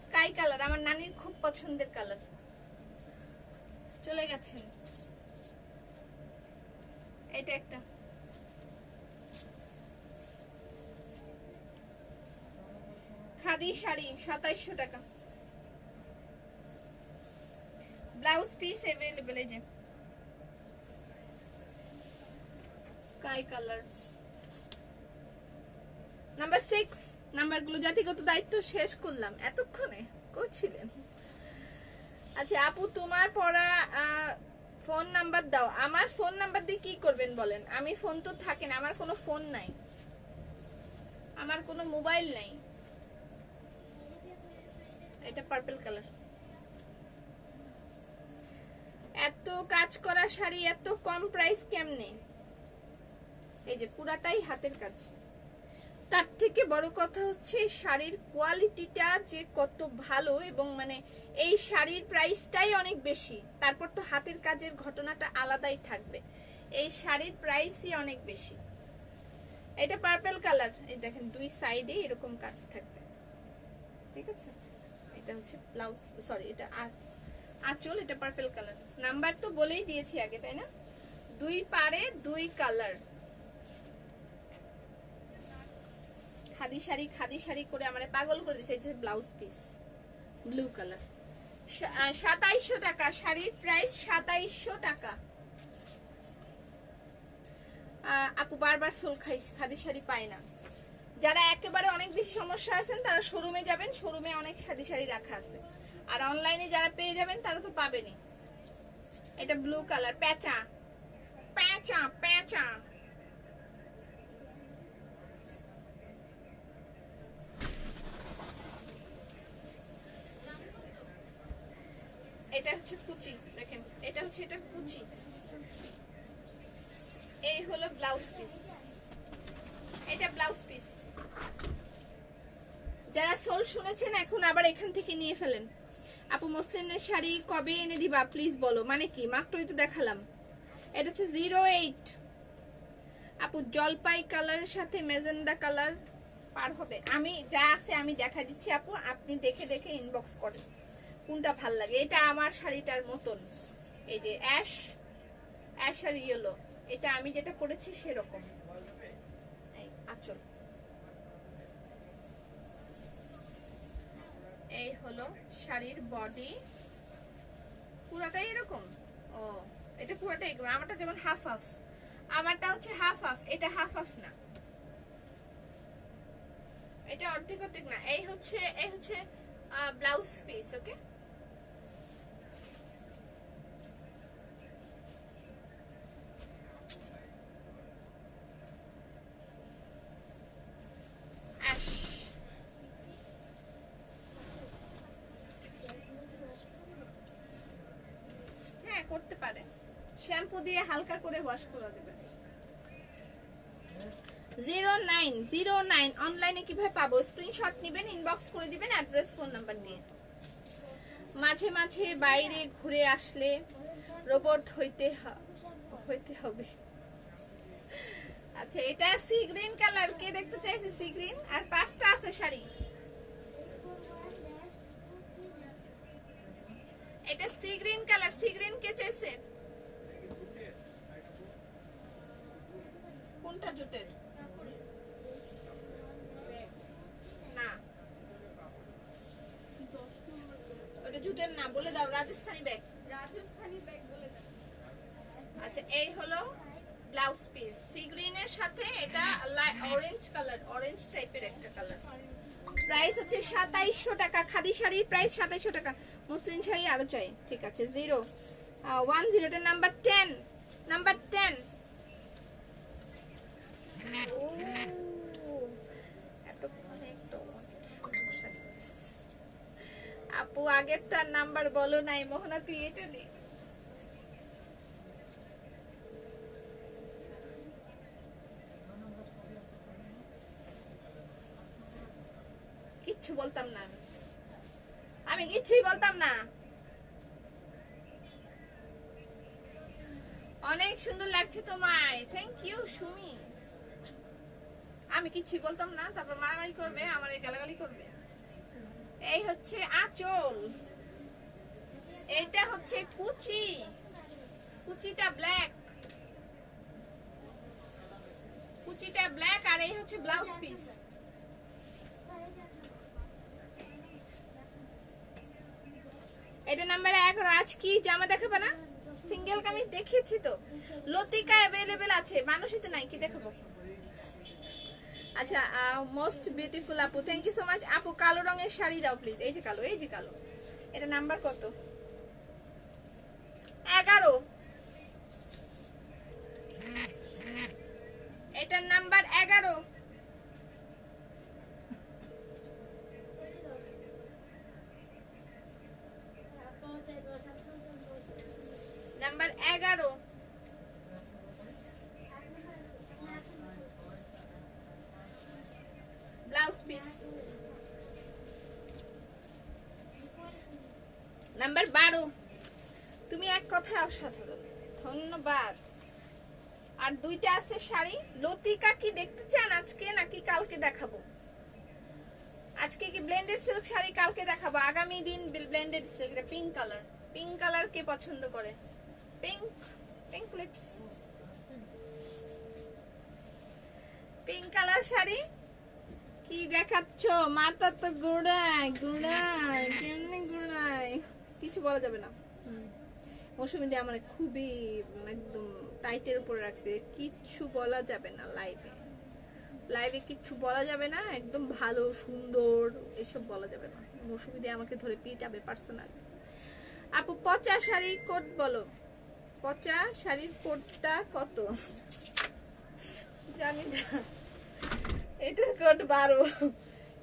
A: স্কাই কালার আমার নানির খুব পছন্দের কালার। চলে গেছেন। এটা একটা খাদি শাড়ি 2700 টাকা। ব্লাউজ পিস अवेलेबल, এই যে স্কাই কালার। নাম্বার 6 নাম্বারগুলো জাতিগত দায়িত্ব শেষ করলাম এতক্ষণে, করছিলেন। আচ্ছা আপু তোমার পড়া ফোন নাম্বার দাও। আমার ফোন নাম্বার দিয়ে কি করবেন বলেন? আমি ফোন তো থাকে না, আমার কোনো ফোন নাই, আমার কোনো মোবাইল নাই। এটা পার্পল কালার। এত কাজ করা শাড়ি এত কম প্রাইস কেমনে? এই যে পুরাটাই হাতের কাজ। তার থেকে বড় কথা হচ্ছে শাড়ির কোয়ালিটিটা যে কত ভালো, এবং মানে এই শাড়ির প্রাইসটাই অনেক বেশি। তারপর তো হাতের কাজের ঘটনাটা আলাদাই থাকবে, এই শাড়ির প্রাইসই অনেক বেশি। এটা পার্পল কালার, এই দেখেন দুই সাইডে এরকম কাজ থাকবে, ঠিক আছে? এটা হচ্ছে ব্লাউজ, সরি এটা আঁচল, এটা পার্পল কালার। নাম্বার তো বলেই দিয়েছি আগে, তাই না? দুই পারে দুই কালার। খাদি শাড়ি করে আমারে পাগল করে দিয়েছে। এই যে ব্লাউজ পিস ব্লু কালার, 2700 টাকা শাড়ির প্রাইস, 2700 টাকা। আপু বারবার সোল খাদি শাড়ি পায় না। যারা একেবারে অনেক বেশি সমস্যা আছেন তারা শোরুমে যাবেন, শোরুমে অনেক খাদি শাড়ি রাখা আছে। আর অনলাইনে যারা পেয়ে যাবেন তারা তো পাবেনই। এটা ব্লু কালার, প্যাচা প্যাচা প্যাচা। এটা হচ্ছে কুচি, দেখেন এটা হচ্ছে এটা কুচি। এই হলো ব্লাউজ পিস, এটা ব্লাউজ পিস। যারা সোল শুনেছেন এখন আবার এখান থেকে নিয়ে ফেলেন। আপু মসলিনের শাড়ি কবে এনে দিবা প্লিজ বলো। মানে কি? মাত্রই তো দেখালাম। এটা হচ্ছে 08। আপু জলপাই কালারের সাথে মেজেন্ডা কালার পার হবে। আমি যা আছে আমি দেখা দিচ্ছি আপু, আপনি দেখে দেখে ইনবক্স করেন কোনটা ভাল লাগে। এটা আমার শাড়িটার মতন, এই যে অ্যাশ আর ইয়েলো, এটা আমি যেটা পরেছি সেরকম। এই আঁচল, এই হলো শাড়ির বডি, পুরাটাই এরকম। ও এটা পুরাটাই এরকম। আমারটা যেমন হাফ হাফ, আমারটা হচ্ছে হাফ হাফ, এটা হাফ হাফ না, এটা অর্ধেক অর্ধেক না। এই হচ্ছে ব্লাউজ পিস। ওকে, হ্যাঁ করতে পারে, শ্যাম্পু দিয়ে হালকা করে ওয়াশ করে দেবে। 0909 অনলাইনে কিভাবে পাবো? স্ক্রিনশট নেবেন, ইনবক্স করে দিবেন অ্যাড্রেস ফোন নাম্বার দিয়ে। মাঝে মাঝে বাইরে ঘুরে আসলে রোবট হইতে হবে। আচ্ছা এটা সি গ্রিন কালার, কে দেখতে চাইছে সি গ্রিন? আর 5টা আছে শাড়ি। এটা sea green colour, sea green কে চাইছে? কোনটা জুটের? না ওটা জুটের না, বলে দাও রাজস্থানি ব্যাগ, রাজস্থানি ব্যাগ বলে দাও। আচ্ছা এই হলো ব্লাউজ পিস সি গ্রিনের সাথে, এটা অরেঞ্জ কালার, অরেঞ্জ টাইপের একটা কালার। প্রাইস হচ্ছে 2700 টাকা। খাদি শাড়ির প্রাইস 2700 টাকা। মুসলিম শাড়ি আরো চাই, ঠিক আছে। 010 এর নাম্বার 10, নাম্বার 10। আপু আগেরটার নাম্বার বলো নাই। মোহনা তুই এটা নে। কিচ্ছু বলতাম না, আমি কিছুই বলতাম না। অনেক সুন্দর লাগছে তোমায়, থ্যাংক ইউ সুমি। আমি কিছুই বলতাম না, তারপর মারামারি করবে, আমার গালাগালি করবে। এই হচ্ছে আঁচল, এটা হচ্ছে কুচি, কুচিটা ব্ল্যাক, কুচিটা ব্ল্যাক। আর এই হচ্ছে ব্লাউজ পিস। এটা নাম্বার 11। আজ কি জামা দেখাবো না? সিঙ্গেল কামিজ দেখিয়েছি তো। লতিকা अवेलेबल আছে, মানুষই তো নাই, কি দেখাবো? আচ্ছা মোস্ট বিউটিফুল আপু, থ্যাংক ইউ সো মাচ আপু। কালো রঙের শাড়ি দাও প্লিজ। এই যে কালো, এই যে কালো। এটা নাম্বার কত? 11। এটার number 11। Number 11। Blouse piece number 12। তুমি এক কথায় অসাধারণ, ধন্যবাদ। আর দুইটা আছে শাড়ি। লতিকা কি দেখতে চান আজকে নাকি কালকে দেখাবো? আজকে কি ব্লেন্ডেড সিল্ক শাড়ি, কালকে দেখাবো। আগামী দিন ব্লেন্ডেড সিল্ক। এটা পিঙ্ক কালার। পিঙ্ক কালার কে পছন্দ করে? Pink, pink lips, pink colour sari. কি দেখাচ্ছ? মাথা তো গুড়ায় গুড়ায়, কেমনে গুড়ায়, কিছু বলা যাবে না। মৌসুমী দিয়ে আমার খুবই একদম টাইটের উপরে রাখছে, কিচ্ছু বলা যাবে না লাইভে। লাইভে কিচ্ছু বলা যাবে না, একদম ভালো সুন্দর এসব বলা যাবে না। মৌসুমী দিয়ে আমাকে ধরে পিটাবে পার্সোনালি। আপু পচা শাড়ি কোড বলো। পচা শাড়ির কোডটা কত? জানি না। এটার কোড 12।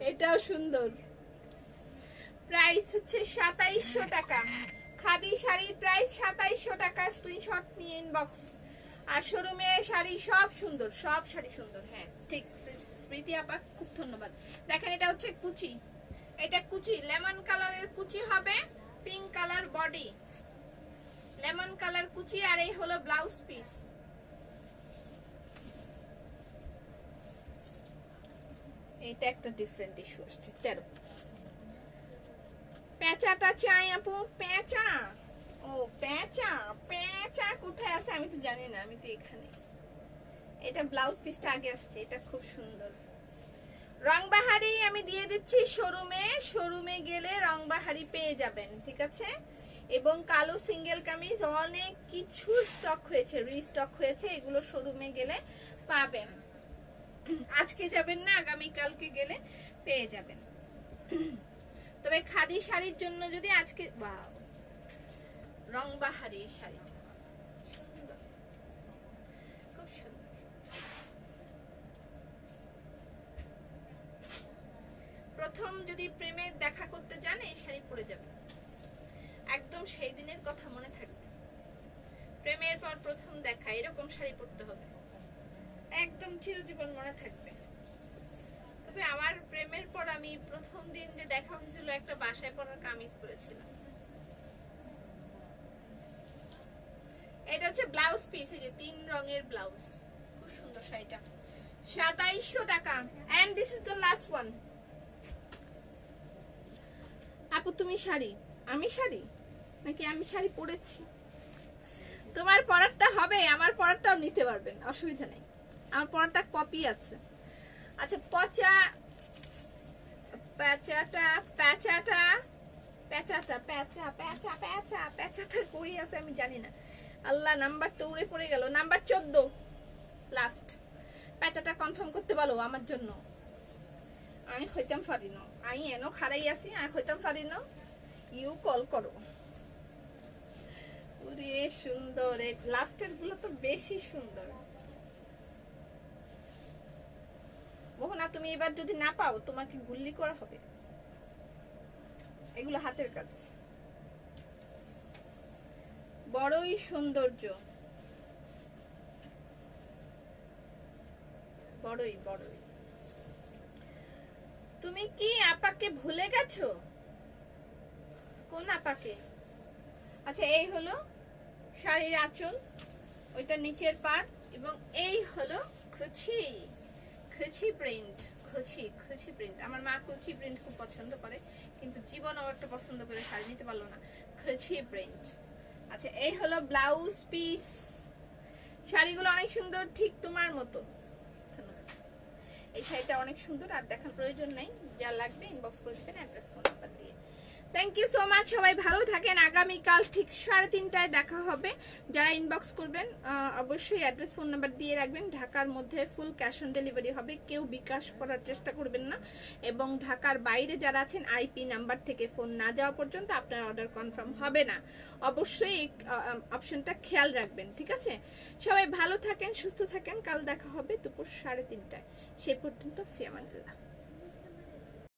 A: এটাও সুন্দর। প্রাইস হচ্ছে 2700 টাকা। খাদি শাড়ির প্রাইস 2700 টাকা। স্ক্রিনশট নিয়ে ইনবক্স। আর শোরুমে শাড়ি সব সুন্দর, সব শাড়ি সুন্দর। হ্যাঁ ঠিক স্মৃতি আপা, খুব ধন্যবাদ। দেখেন এটা হচ্ছে কুচি, এটা কুচি লেমন কালারের কুচি হবে, pink colour body, lemon colour কুচি। আর এই হলো ব্লাউজ পিস। এটা একটা ডিফারেন্ট ইস্যু আসছে। 13। পেঁচাটা চাই আপু। পেঁচা, ও পেঁচা, পেঁচা কোথায় আছে আমি তো জানি না, আমি তো এখানে। এটা ব্লাউজ পিসটা আগে আসছে, এটা খুব সুন্দর। রংবাহারি আমি দিয়ে দিচ্ছি শোরুমে। শোরুমে গেলে রংবাহারি পেয়ে যাবেন, ঠিক আছে। এবং কালো সিঙ্গেল কামিজ অনেক কিছু স্টক হয়েছে, রিস্টক হয়েছে, এগুলো শোরুমে গেলে পাবেন। আজকে যাবেন না, আগামী কালকে গেলে পেয়ে যাবেন। তবে খাদি শাড়ির জন্য যদি আজকে রংবাহারি শাড়ি খুব সুন্দর। প্রথম যদি প্রেমের দেখা করতে যান এই শাড়ি পরে যাবে, একদম সেই দিনের কথা মনে থাকবে। প্রেমের পর প্রথম দেখা, এরকম শাড়ি পরতে হবে, একদম চিরজীবন মনে থাকবে। তবে আমার প্রেমের পর আমি প্রথম দিন যে দেখা হয়েছিল একটা বাসায় পরার কামিজ পরেছিলাম। এটা হচ্ছে ব্লাউজ পিস, এই যে 3 রঙের ব্লাউজ, খুব সুন্দর শাড়িটা। 2700 টাকা। And this is the last one. আপু তুমি শাড়ি, আমি শাড়ি নাকি আমি শাড়ি পরেছি? তোমার পরারটা হবে, আমার পরারটাও নিতে পারবেন, অসুবিধা নেই। আমার পরারটা কপি আছে। আচ্ছা পচা প্যাচাটা, প্যাচাটা, প্যাচাটা, প্যাচা প্যাচা প্যাচা, প্যাচাটা কই আছে আমি জানি না। আল্লাহ, নাম্বার তো উড়ে পড়ে গেল। Number 14 last. প্যাচাটা কনফার্ম করতে বলো আমার জন্য। আমি হইতাম পারি না, আমি এনো খারাই আছি, আমি হইতাম পারি না। ইউ কল করো। ওরে সুন্দর, এই লাস্টের গুলো তো বেশি সুন্দর। মোহনা তুমি এবার যদি না পাও তোমাকে গুল্লি করা হবে। এগুলো হাতের কাজ, বড়ই সৌন্দর্য, বড়ই বড়ই। তুমি কি আপাকে ভুলে গেছো? কোন আপাকে? আচ্ছা এই হলো শাড়ির আঁচল, ওইটা নিচের পার্ট, এবং এই হলো খুচি, খুচি প্রিন্ট, খুচি খুচি প্রিন্ট। আমার মা খুচি প্রিন্ট খুব পছন্দ করে, কিন্তু জীবনও একটা পছন্দ করে শাড়ি নিতে পারলো না। খুচি প্রিন্ট। আচ্ছা এই হলো ব্লাউজ পিস। শাড়িগুলো অনেক সুন্দর, ঠিক তোমার মতো। এই শাড়িটা অনেক সুন্দর, আর দেখার প্রয়োজন নাই। যা লাগবে ইনবক্স করে দিবেন অ্যাড্রেস ফোন নাম্বার দিয়ে। থ্যাংক ইউ সো মাচ, সবাই ভালো থাকেন। আগামীকাল ঠিক 3:30টায় দেখা হবে। যারা ইনবক্স করবেন অবশ্যই অ্যাড্রেস ফোন নাম্বার দিয়ে রাখবেন। ঢাকার মধ্যে ফুল ক্যাশ অন ডেলিভারি হবে, কেউ বিকাশ করার চেষ্টা করবেন না। এবং ঢাকার বাইরে যারা আছেন আইপি নাম্বার থেকে ফোন না যাওয়া পর্যন্ত আপনার অর্ডার কনফার্ম হবে না। অবশ্যই এই অপশনটা খেয়াল রাখবেন, ঠিক আছে? সবাই ভালো থাকেন, সুস্থ থাকেন। কাল দেখা হবে দুপুর 3:30টায়। সেই পর্যন্ত ফি আমানিল্লাহ।